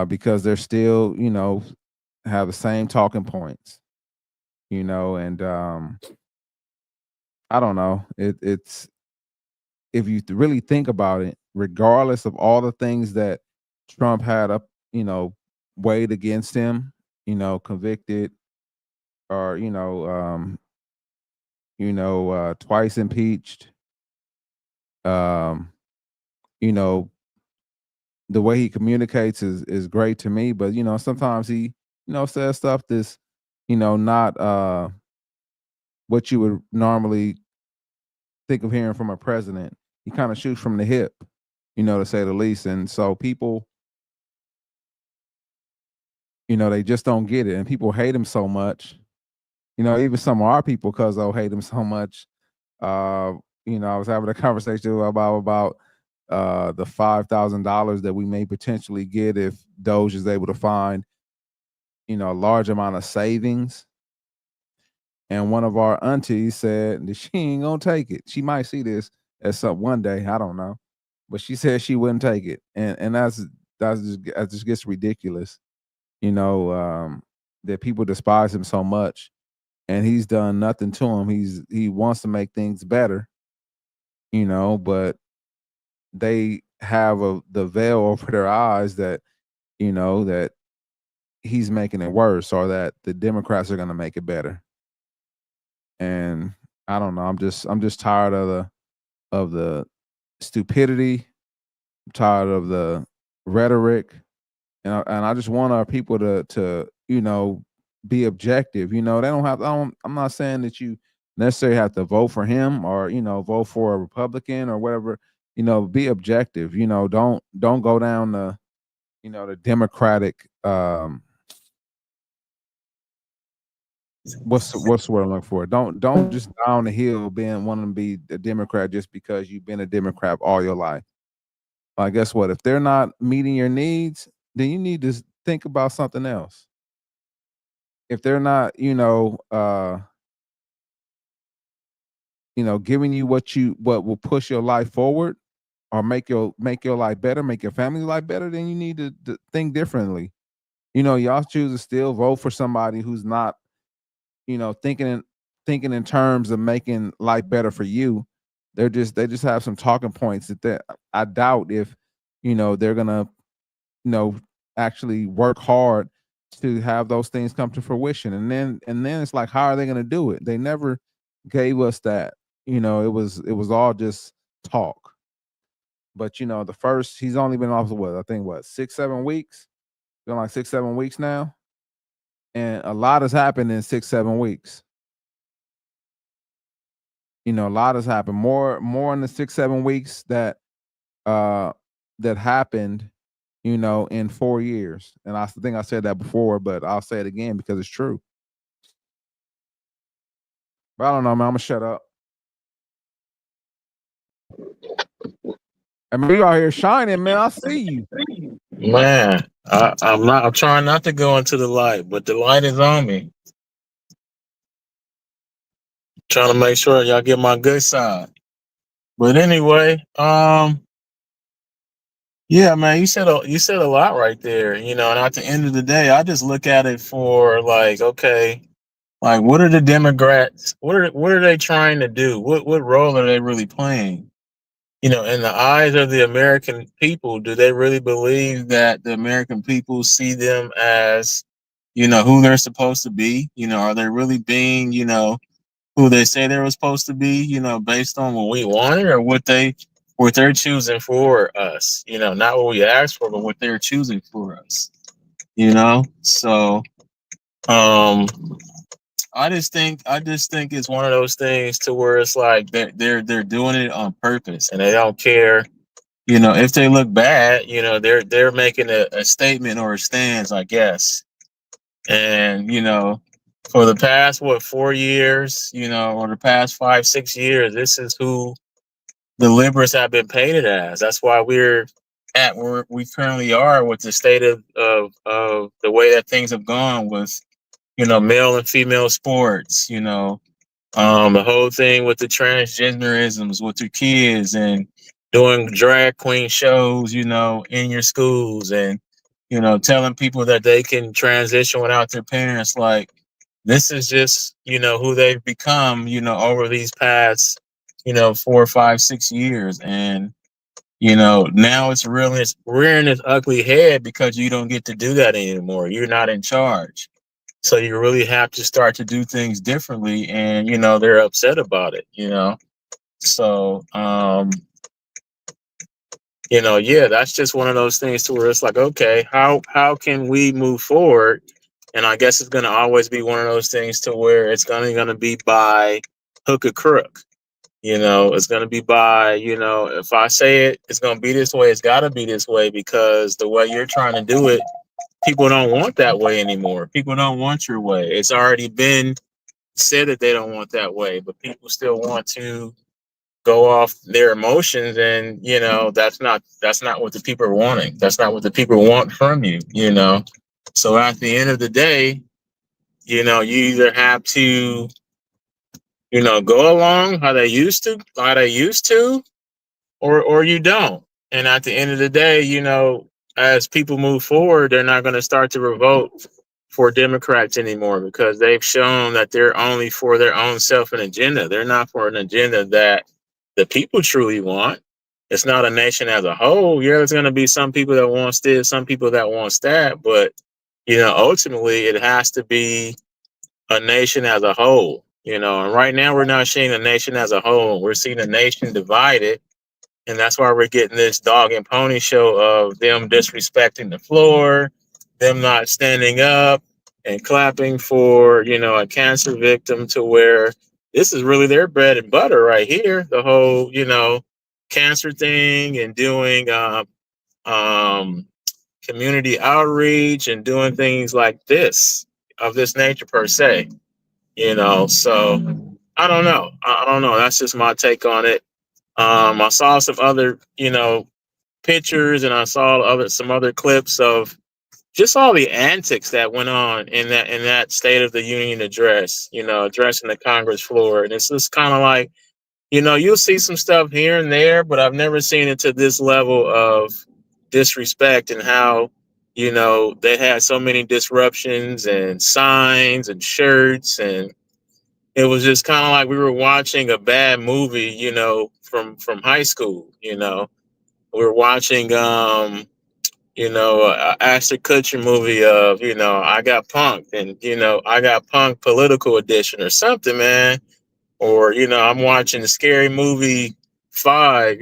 because they're still, have the same talking points, and I don't know. It's if you really think about it, regardless of all the things that Trump had up, weighed against him, convicted, or twice impeached, um, you know, the way he communicates is great to me, but sometimes he, says stuff that's, not what you would normally think of hearing from a president. He kind of shoots from the hip, to say the least. And so people, they just don't get it. And people hate him so much. Even some of our people, because they'll hate him so much. I was having a conversation about the $5,000 that we may potentially get if Doge is able to find, a large amount of savings. And one of our aunties said that she ain't gonna take it. She might see this at some one day, I don't know, but she said she wouldn't take it, and that just gets ridiculous, you know, that people despise him so much, and he's done nothing to him. He wants to make things better, you know, but they have the veil over their eyes that, you know, that he's making it worse or that the Democrats are going to make it better. And I don't know. I'm just tired of the stupidity. I'm tired of the rhetoric, and I just want our people to you know, be objective. You know, they don't have. I'm not saying that you necessarily have to vote for him or, you know, vote for a Republican or whatever. You know, be objective. You know, don't go down the, you know, the Democratic what's the word I'm looking for? Don't just down the hill being wanting to be a Democrat just because you've been a Democrat all your life. Like, guess what? If they're not meeting your needs, then you need to think about something else. If they're not, giving you what will push your life forward or make your life better, make your family life better, then you need to think differently. You know, y'all choose to still vote for somebody who's not, you know, thinking in terms of making life better for you. They just have some talking points that I doubt if, you know, they're gonna, you know, actually work hard to have those things come to fruition. And then it's like, how are they gonna do it? They never gave us that. You know, it was all just talk. But you know, he's only been off what, I think 6-7 weeks? Been like 6-7 weeks now. And a lot has happened in 6-7 weeks. You know, a lot has happened. More in the 6-7 weeks that happened, you know, in 4 years. And I think I said that before, but I'll say it again because it's true. But I don't know, man. I'm gonna shut up. I mean, you out here shining, man. I see you. Man, I'm trying not to go into the light, but the light is on me. Trying to make sure y'all get my good side. But anyway, yeah, man, you said a lot right there, you know. And at the end of the day, I just look at it for like, okay, like what are the Democrats? What are they trying to do? What role are they really playing? You know, in the eyes of the American people, do they really believe that the American people see them as, you know, who they're supposed to be? You know, are they really being, you know, who they say they were supposed to be, you know, based on what we wanted or what they're choosing for us, you know, not what we asked for, but what they're choosing for us, you know? So I just think it's one of those things to where it's like they're doing it on purpose and they don't care, you know, if they look bad, you know, they're making a statement or a stance, I guess. And, you know, for the past 4 years, you know, or the past 5-6 years, this is who the liberals have been painted as. That's why we're at where we currently are with the state of the way that things have gone with, you know, male and female sports, you know, the whole thing with the transgenderisms with your kids and doing drag queen shows, you know, in your schools and, you know, telling people that they can transition without their parents. Like, this is just, you know, who they've become, you know, over these past, you know, 4, 5, 6 years. And, you know, now it's really rearing its ugly head because you don't get to do that anymore. You're not in charge. So you really have to start to do things differently. And, you know, they're upset about it, you know. So, you know, yeah, that's just one of those things to where it's like, okay, how can we move forward? And I guess it's gonna always be one of those things to where it's gonna be by hook or crook. You know, it's gonna be by, you know, if I say it, it's gonna be this way, it's gotta be this way because the way you're trying to do it, people don't want that way anymore. People don't want your way. It's already been said that they don't want that way, but people still want to go off their emotions, and you know that's not what the people are wanting. That's not what the people want from you, you know. So at the end of the day, you know, you either have to go along how they used to, or you don't. And at the end of the day, as people move forward, they're not going to start to revolt for Democrats anymore, because they've shown that they're only for their own self and agenda. They're not for an agenda that the people truly want. It's not a nation as a whole. Yeah, there's going to be some people that want this, some people that want that, but ultimately it has to be a nation as a whole. And right now we're not seeing a nation as a whole. We're seeing a nation divided, and that's why we're getting this dog and pony show of them disrespecting the floor, them not standing up and clapping for, a cancer victim, to where this is really their bread and butter right here. The whole, cancer thing, and doing community outreach and doing things like this, of this nature per se. So I don't know. I don't know. That's just my take on it. I saw some other, pictures, and I saw some other clips of just all the antics that went on in that State of the Union address, addressing the Congress floor. And it's just kind of like, you'll see some stuff here and there, but I've never seen it to this level of disrespect, and how, they had so many disruptions and signs and shirts, and it was just kind of like we were watching a bad movie, from high school. We were watching Ashton Kutcher movie of, I Got Punked, and I Got Punked political edition or something, man. Or, I'm watching the Scary Movie 5,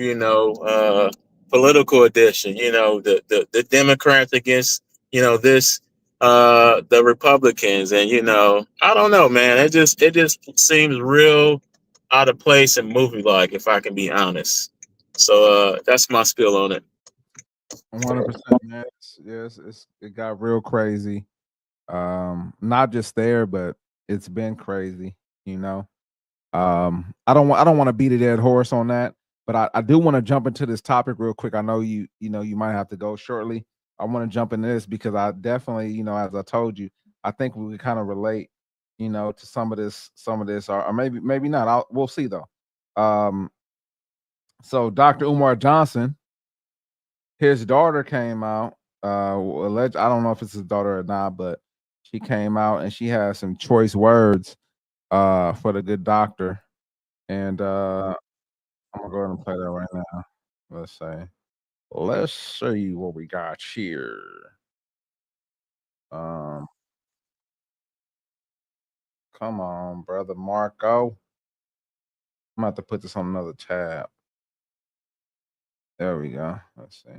political edition, the Democrats against, this the Republicans. And, I don't know, man. It just seems real out of place and movie like, if I can be honest. So that's my spiel on it. 100%, man. It got real crazy. Not just there, but it's been crazy. I don't want to beat a dead horse on that, but I do want to jump into this topic real quick. I know you might have to go shortly. I want to jump into this because I definitely, as I told you, I think we kind of relate, to some of this, or maybe not. We'll see though. So Dr. Umar Johnson, his daughter came out. I don't know if it's his daughter or not, but she came out and she had some choice words for the good doctor. And I'm gonna go ahead and play that right now. Let's see what we got here. Come on, brother Marco. I'm gonna have to put this on another tab. There we go. Let's see.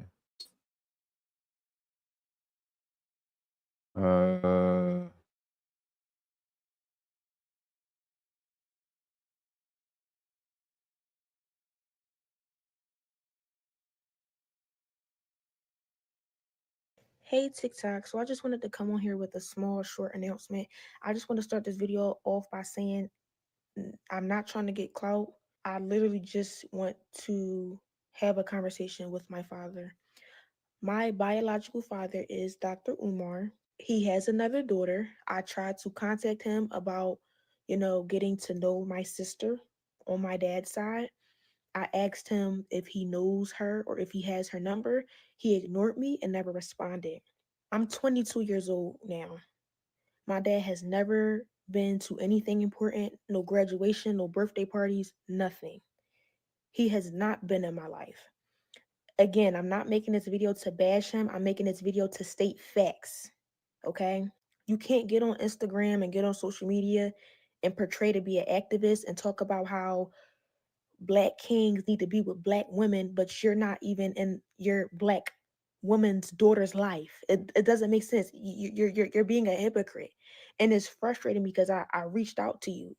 Hey TikTok, so I just wanted to come on here with a small short announcement. I just want to start this video off by saying I'm not trying to get clout. I literally just want to have a conversation with my father. My biological father is Dr. Umar. He has another daughter. I tried to contact him about, getting to know my sister on my dad's side. I asked him if he knows her or if he has her number. He ignored me and never responded. I'm 22 years old now. My dad has never been to anything important, no graduation, no birthday parties, nothing. He has not been in my life. Again, I'm not making this video to bash him. I'm making this video to state facts, okay? You can't get on Instagram and get on social media and portray to be an activist and talk about how Black kings need to be with Black women, but you're not even in your Black woman's daughter's life. It doesn't make sense. You're being a hypocrite, and it's frustrating because I reached out to you.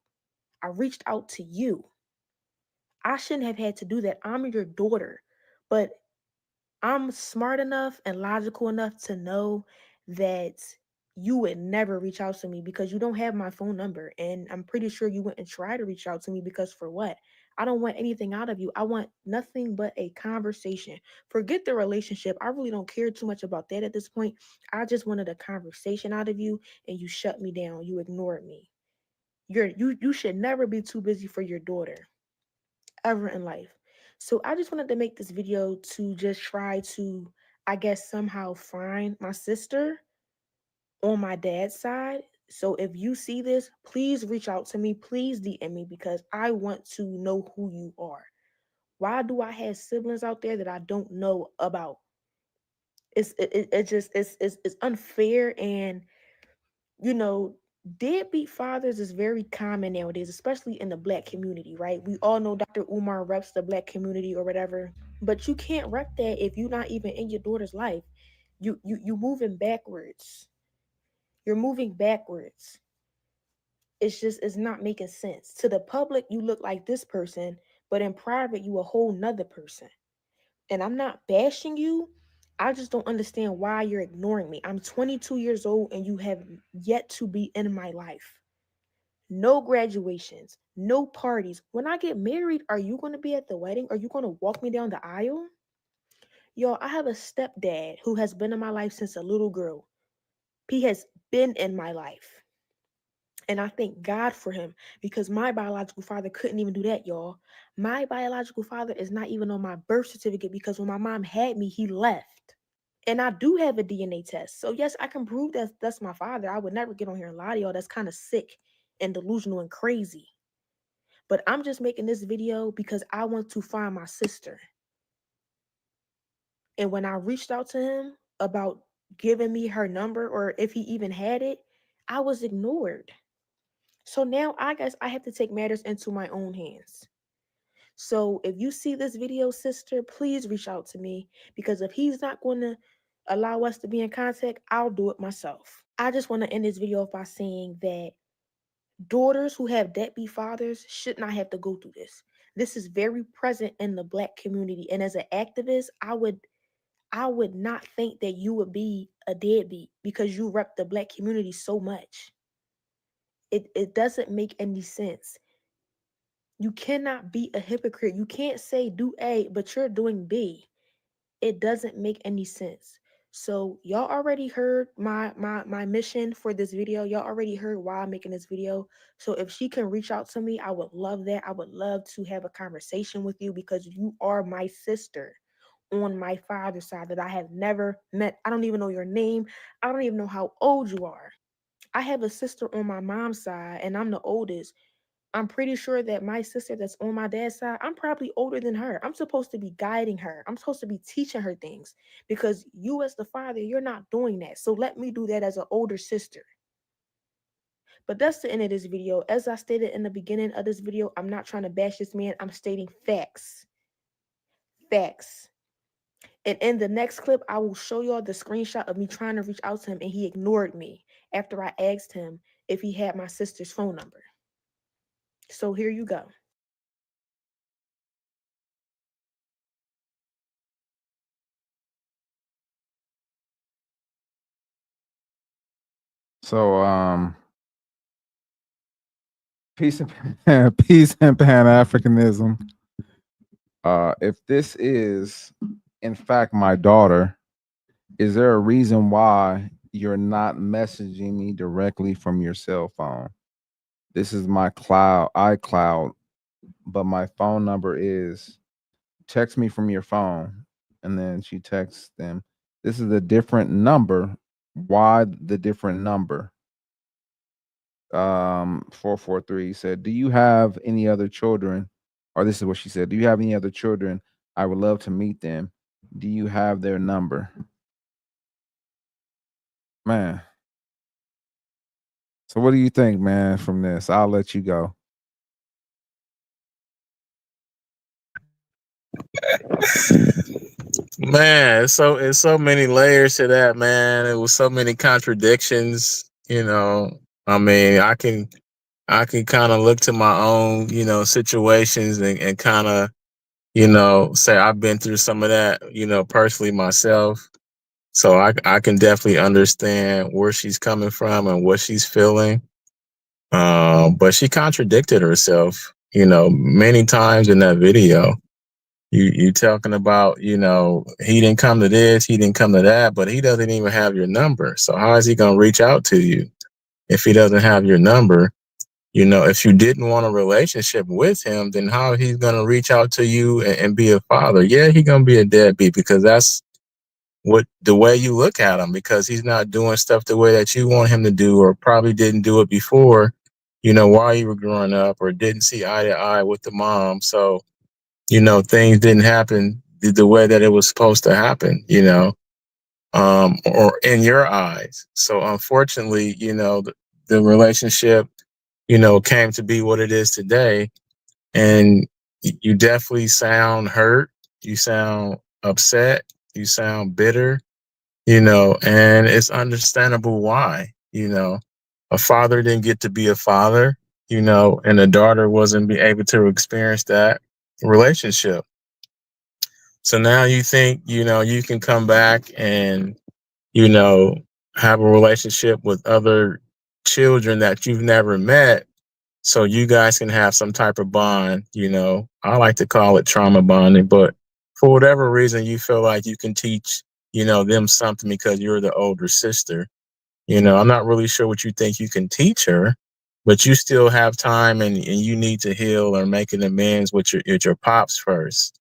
I reached out to you. I shouldn't have had to do that. I'm your daughter, but I'm smart enough and logical enough to know that you would never reach out to me because you don't have my phone number. And I'm pretty sure you wouldn't try to reach out to me because for what? I don't want anything out of you. I want nothing but a conversation. Forget the relationship. I really don't care too much about that at this point. I just wanted a conversation out of you and you shut me down. You ignored me. You should never be too busy for your daughter ever in life. So I just wanted to make this video to just try to, I guess, somehow find my sister on my dad's side. So if you see this, please reach out to me. Please DM me because I want to know who you are. Why do I have siblings out there that I don't know about? It's unfair, and you know, deadbeat fathers is very common nowadays, especially in the Black community, right? We all know Dr. Umar reps the Black community or whatever, but you can't rep that if you're not even in your daughter's life. You moving backwards. You're moving backwards. It's not making sense. To the public, you look like this person, but in private, you a whole nother person. And I'm not bashing you. I just don't understand why you're ignoring me. I'm 22 years old and you have yet to be in my life. No graduations, no parties. When I get married, are you going to be at the wedding? Are you going to walk me down the aisle? Yo, I have a stepdad who has been in my life since a little girl. He has been in my life. And I thank God for him because my biological father couldn't even do that, y'all. My biological father is not even on my birth certificate because when my mom had me, he left. And I do have a DNA test. So yes, I can prove that that's my father. I would never get on here and lie to y'all. That's kind of sick and delusional and crazy. But I'm just making this video because I want to find my sister. And when I reached out to him about giving me her number or if he even had it, I was ignored. So now I guess I have to take matters into my own hands. So if you see this video, sister, please reach out to me because if he's not going to allow us to be in contact, I'll do it myself. I just want to end this video off by saying that daughters who have deadbeat fathers should not have to go through this. This is very present in the Black community. And as an activist, I would not think that you would be a deadbeat because you rep the Black community so much. It doesn't make any sense. You cannot be a hypocrite. You can't say do A, but you're doing B. It doesn't make any sense. So y'all already heard my mission for this video. Y'all already heard why I'm making this video. So if she can reach out to me, I would love that. I would love to have a conversation with you because you are my sister on my father's side that I have never met. I don't even know your name. I don't even know how old you are. I have a sister on my mom's side and I'm the oldest. I'm pretty sure that my sister that's on my dad's side, I'm probably older than her. I'm supposed to be guiding her. I'm supposed to be teaching her things because you as the father, you're not doing that. So let me do that as an older sister. But that's the end of this video. As I stated in the beginning of this video, I'm not trying to bash this man. I'm stating facts. Facts. And in the next clip, I will show y'all the screenshot of me trying to reach out to him and he ignored me after I asked him if he had my sister's phone number. So here you go. So peace and peace and Pan-Africanism. If this is in fact my daughter, is there a reason why you're not messaging me directly from your cell phone? This is my iCloud, but my phone number is text me from your phone. And then she texts them. This is a different number. Why the different number? 443 said, do you have any other children? Or this is what she said. Do you have any other children? I would love to meet them. Do you have their number? Man. So what do you think, man, from this? I'll let you go. Man, it's so many layers to that, man. It was so many contradictions, you know. I mean, I can kind of look to my own, you know, situations and kind of, you know, say I've been through some of that, you know, personally myself. So I can definitely understand where she's coming from and what she's feeling. But she contradicted herself, you know, many times in that video. You talking about, you know, he didn't come to this, he didn't come to that, but he doesn't even have your number. So how is he going to reach out to you if he doesn't have your number? You know, if you didn't want a relationship with him, then how he's going to reach out to you and be a father? Yeah, he's going to be a deadbeat because that's what the way you look at him, because he's not doing stuff the way that you want him to do, or probably didn't do it before, you know, while you were growing up, or didn't see eye to eye with the mom. So, you know, things didn't happen the way that it was supposed to happen, you know, or in your eyes. So unfortunately, you know, the relationship, you know, came to be what it is today. And you definitely sound hurt. You sound upset. You sound bitter, you know, and it's understandable why. You know, a father didn't get to be a father, you know, and a daughter wasn't be able to experience that relationship. So now you think, you know, you can come back and, you know, have a relationship with other children that you've never met, so you guys can have some type of bond. You know, I like to call it trauma bonding, but for whatever reason, you feel like you can teach, you know, them something because you're the older sister. You know, I'm not really sure what you think you can teach her, but you still have time, and you need to heal or make an amends with your pops first.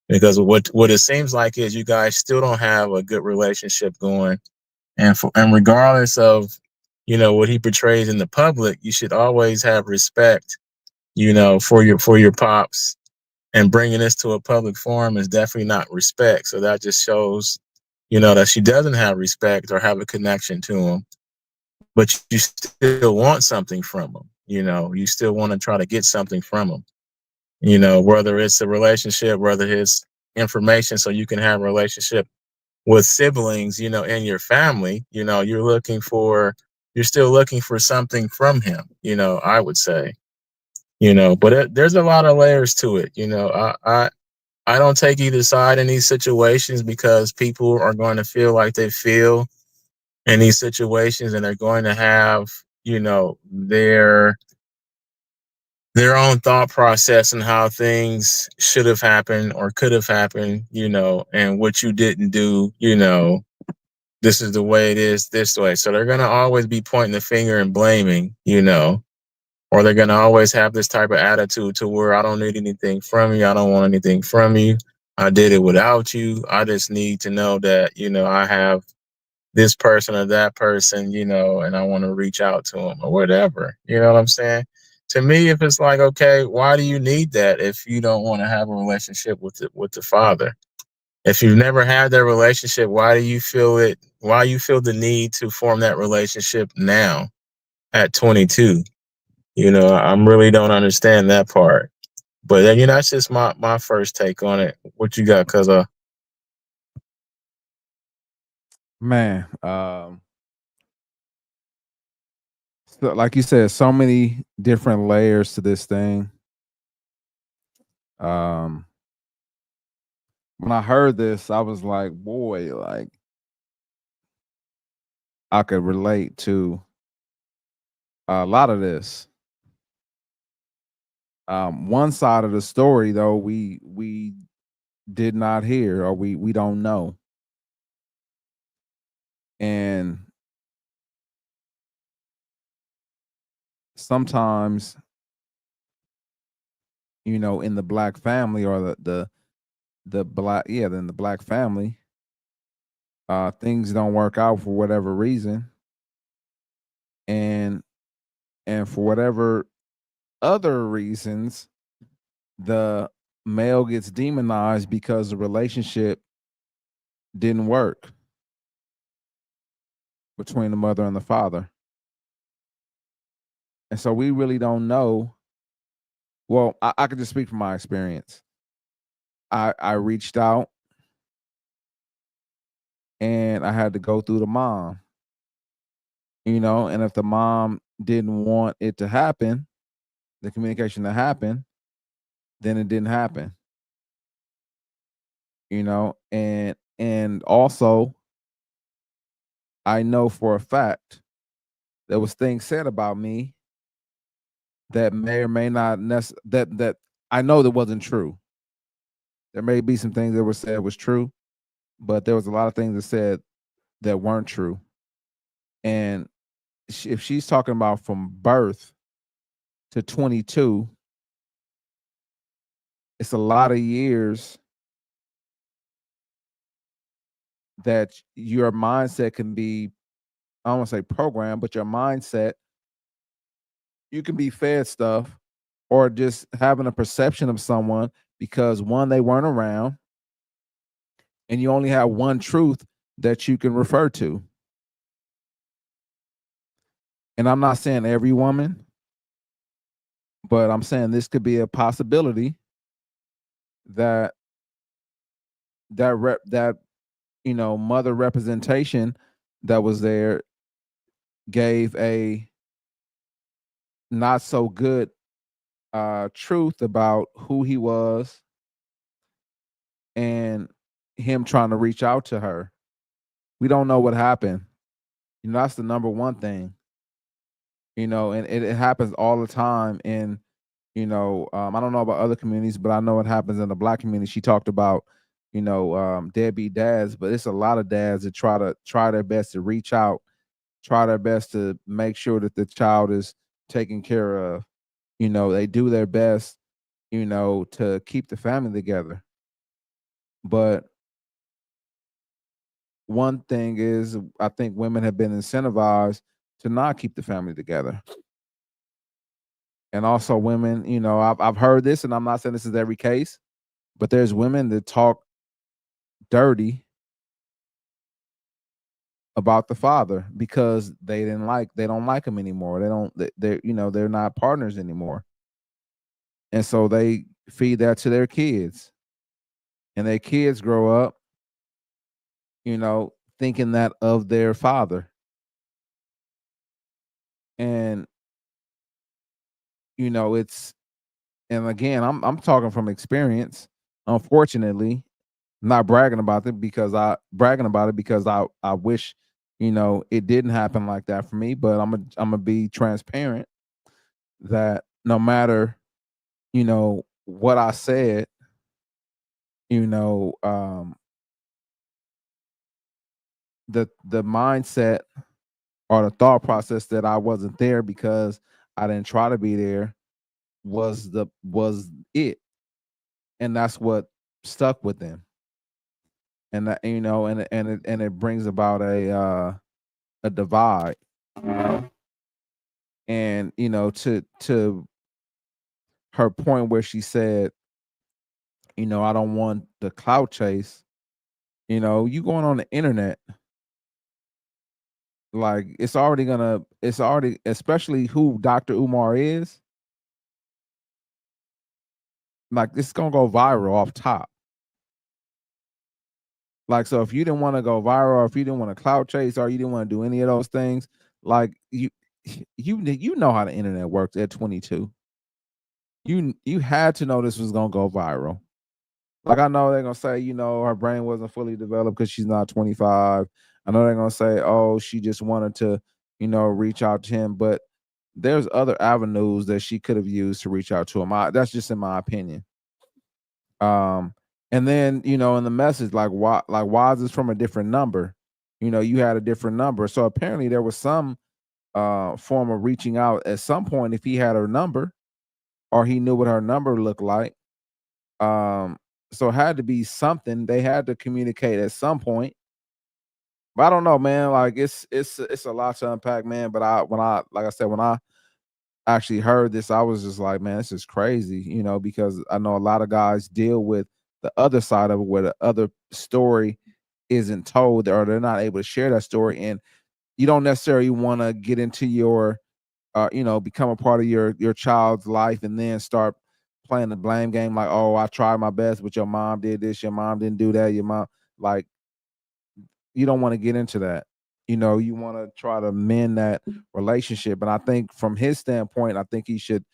Because what it seems like is you guys still don't have a good relationship going, and regardless of, you know, what he portrays in the public, you should always have respect, you know, for your pops. And bringing this to a public forum is definitely not respect. So that just shows, you know, that she doesn't have respect or have a connection to him. But you still want something from him. You know, you still want to try to get something from him. You know, whether it's a relationship, whether it's information, so you can have a relationship with siblings, you know, in your family. You know, you're still looking for something from him, you know, I would say, you know, but there's a lot of layers to it. You know, I don't take either side in these situations, because people are going to feel like they feel in these situations, and they're going to have, you know, their own thought process and how things should have happened or could have happened, you know, and what you didn't do, you know, this is the way it is this way. So they're going to always be pointing the finger and blaming, you know, or they're going to always have this type of attitude to where I don't need anything from you. I don't want anything from you. I did it without you. I just need to know that, you know, I have this person or that person, you know, and I want to reach out to them or whatever. You know what I'm saying? To me, if it's like, okay, why do you need that if you don't want to have a relationship with the father? If you've never had that relationship, why do you feel it? Why you feel the need to form that relationship now at 22? You know, I really don't understand that part. But then, you know, that's just my first take on it. What you got, cuz Man, so like you said, so many different layers to this thing. Um, when I heard this, I was like, boy, like I could relate to a lot of this. One side of the story, though, we did not hear, or we don't know. And sometimes, you know, in the black family, or the black, yeah, in the black family, things don't work out for whatever reason, and for whatever other reasons, the male gets demonized because the relationship didn't work between the mother and the father. And so we really don't know. Well, I could just speak from my experience. I reached out, and I had to go through the mom, you know, and if the mom didn't want it to happen, the communication to happen, then it didn't happen, you know, and also I know for a fact there was things said about me that may or may not that I know that wasn't true. There may be some things that were said was true, but there was a lot of things that said that weren't true. And if she's talking about from birth, to 22, it's a lot of years that your mindset can be, I don't want to say programmed, but your mindset, you can be fed stuff or just having a perception of someone because one, they weren't around, and you only have one truth that you can refer to. And I'm not saying every woman, but I'm saying this could be a possibility that that mother representation that was there gave a not so good truth about who he was and him trying to reach out to her. We don't know what happened. That's the number one thing. And it happens all the time in, I don't know about other communities, but I know it happens in the Black community. She talked about, deadbeat dads, but it's a lot of dads that try their best to reach out, try their best to make sure that the child is taken care of. They do their best, to keep the family together. But one thing is, I think women have been incentivized to not keep the family together. And also women, I've heard this, and I'm not saying this is every case, but there's women that talk dirty about the father because they don't like him anymore. They're not partners anymore. And so they feed that to their kids. And their kids grow up, thinking that of their father. And and again, I'm talking from experience. Unfortunately, not bragging about it because I wish, it didn't happen like that for me. But I'm gonna be transparent that no matter, what I said, the mindset or the thought process that I wasn't there because I didn't try to be there was it. And that's what stuck with them. And that, and it brings about a divide. And to her point where she said, I don't want the clout chase. You going on the internet, like it's already, especially who Dr. Umar is, like it's gonna go viral off top. Like, so if you didn't want to go viral, or if you didn't want to clout chase, or you didn't want to do any of those things, like you know how the internet works at 22. You had to know this was gonna go viral. Like, I know they're gonna say, her brain wasn't fully developed because she's not 25. I know they're gonna say, oh, she just wanted to, reach out to him. But there's other avenues that she could have used to reach out to him. That's just in my opinion. And then, in the message, why is this from a different number? You had a different number. So apparently there was some form of reaching out at some point if he had her number or he knew what her number looked like. So it had to be something. They had to communicate at some point. But I don't know, man. Like it's a lot to unpack, man. But when I actually heard this, I was just like, man, this is crazy, because I know a lot of guys deal with the other side of it where the other story isn't told or they're not able to share that story. And you don't necessarily want to get into your become a part of your child's life and then start playing the blame game like, oh, I tried my best, but your mom did this, your mom didn't do that, your mom, like, you don't want to get into that. You want to try to mend that relationship. And I think from his standpoint, I think he should,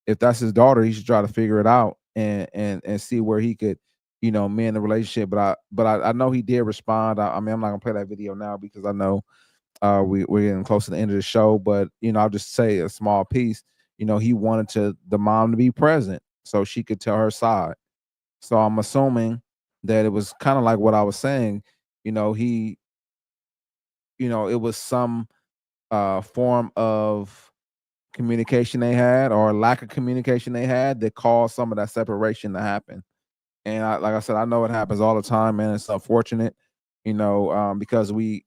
if that's his daughter, he should try to figure it out and see where he could, mend the relationship. But I know he did respond. I mean, I'm not gonna play that video now because I know we're getting close to the end of the show. But I'll just say a small piece. He wanted the mom to be present so she could tell her side. So I'm assuming that it was kind of like what I was saying. He, it was some form of communication they had or lack of communication they had that caused some of that separation to happen. And like I said, I know it happens all the time, man. It's unfortunate, because we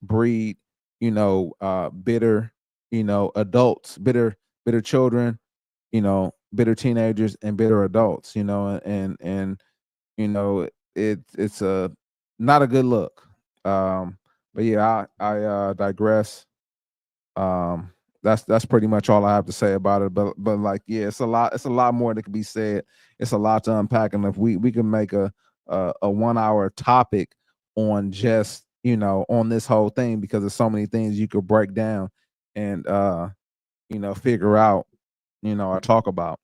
breed, bitter, adults, bitter children, bitter teenagers and bitter adults, and it's a not a good look. But yeah, I digress. That's pretty much all I have to say about it. But like, yeah, it's a lot more that could be said. It's a lot to unpack, and if we can make a 1 hour topic on just on this whole thing, because there's so many things you could break down and figure out, or talk about.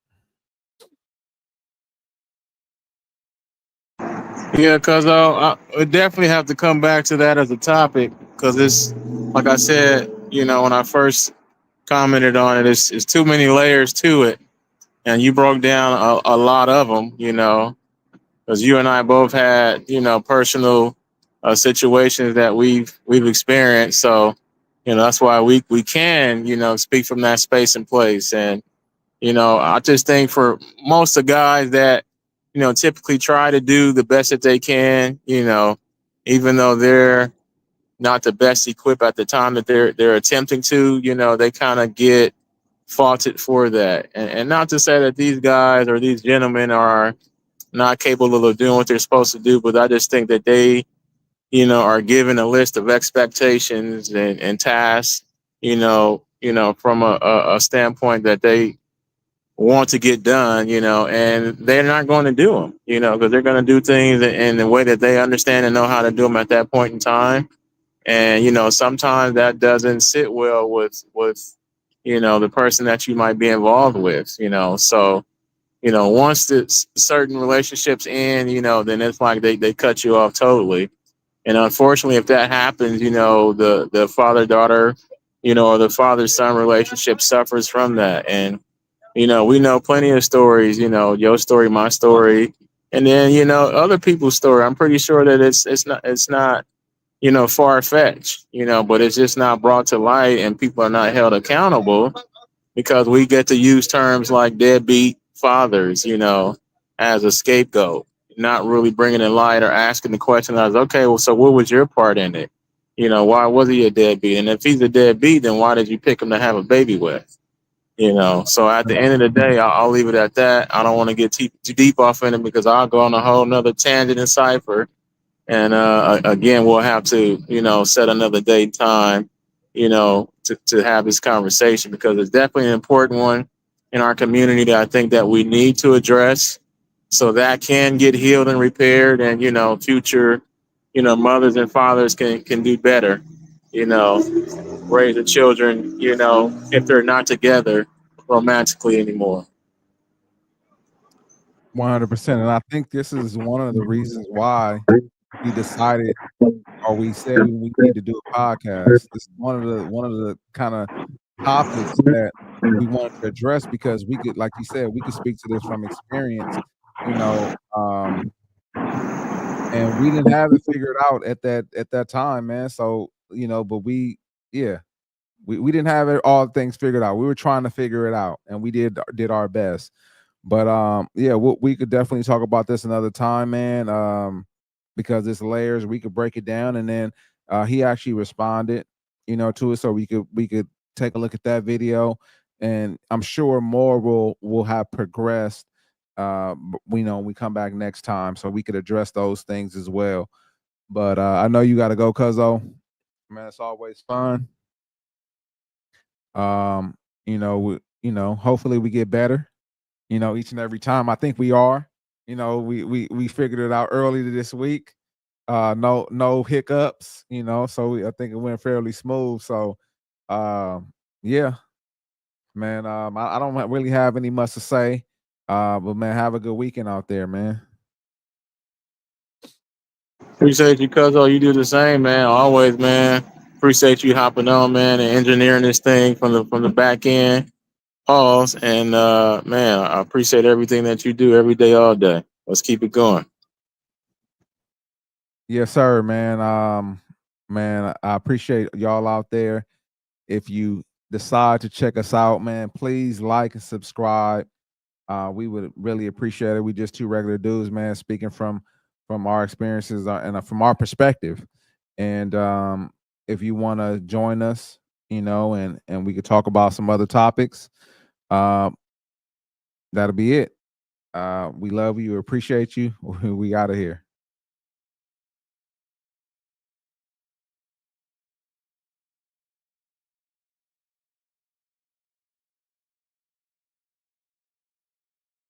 Yeah, because I would definitely have to come back to that as a topic because it's like I said, when I first commented on it, it's too many layers to it, and you broke down a lot of them, because you and I both had personal situations that we've experienced, so that's why we can speak from that space and place, and I just think for most of the guys that typically try to do the best that they can, even though they're not the best equipped at the time that they're attempting to, they kind of get faulted for that. And not to say that these guys or these gentlemen are not capable of doing what they're supposed to do, but I just think that they, are given a list of expectations and tasks, from a standpoint that they want to get done, and they're not going to do them, because they're going to do things in the way that they understand and know how to do them at that point in time. And, sometimes that doesn't sit well with the person that you might be involved with, so, once the certain relationships end, then it's like they cut you off totally. And unfortunately, if that happens, the father-daughter, or the father-son relationship suffers from that. And we know plenty of stories, your story, my story, and then, other people's story. I'm pretty sure that it's not, far fetched, but it's just not brought to light and people are not held accountable because we get to use terms like deadbeat fathers, as a scapegoat, not really bringing it light or asking the question as, okay, well, so what was your part in it? Why was he a deadbeat? And if he's a deadbeat, then why did you pick him to have a baby with? So at the end of the day, I'll leave it at that. I don't want to get too deep off in it because I'll go on a whole nother tangent and cipher. And again, we'll have to, set another date time, to have this conversation because it's definitely an important one in our community that I think that we need to address so that can get healed and repaired and, future, mothers and fathers can do better, raise the children, if they're not together romantically anymore. 100%. And I think this is one of the reasons why we decided, or we said we need to do a podcast. This is one of the kind of topics that we wanted to address because we could, like you said, we could speak to this from experience, and we didn't have it figured out at that time, man. So, but we didn't have all things figured out. We were trying to figure it out, and we did our best. But we could definitely talk about this another time, man. Because it's layers, we could break it down, and then he actually responded, to it, so we could take a look at that video, and I'm sure more will have progressed. We come back next time, so we could address those things as well. But I know you got to go, Cuzzo. Man, it's always fun. Hopefully we get better. Each and every time. I think we are. We figured it out early this week. No hiccups. So I think it went fairly smooth. So, yeah, man. I don't really have any much to say. But man, have a good weekend out there, man. Appreciate you, Cuzzo. You do the same, man. Always, man. Appreciate you hopping on, man, and engineering this thing from the back end. Pause. And man, I appreciate everything that you do every day, all day. Let's keep it going. Yes, sir, man. Man, I appreciate y'all out there. If you decide to check us out, man, please like and subscribe. We would really appreciate it. We just two regular dudes, man, speaking from our experiences and from our perspective. And if you want to join us, you know, and we could talk about some other topics, that'll be it. We love you, appreciate you. We out of here.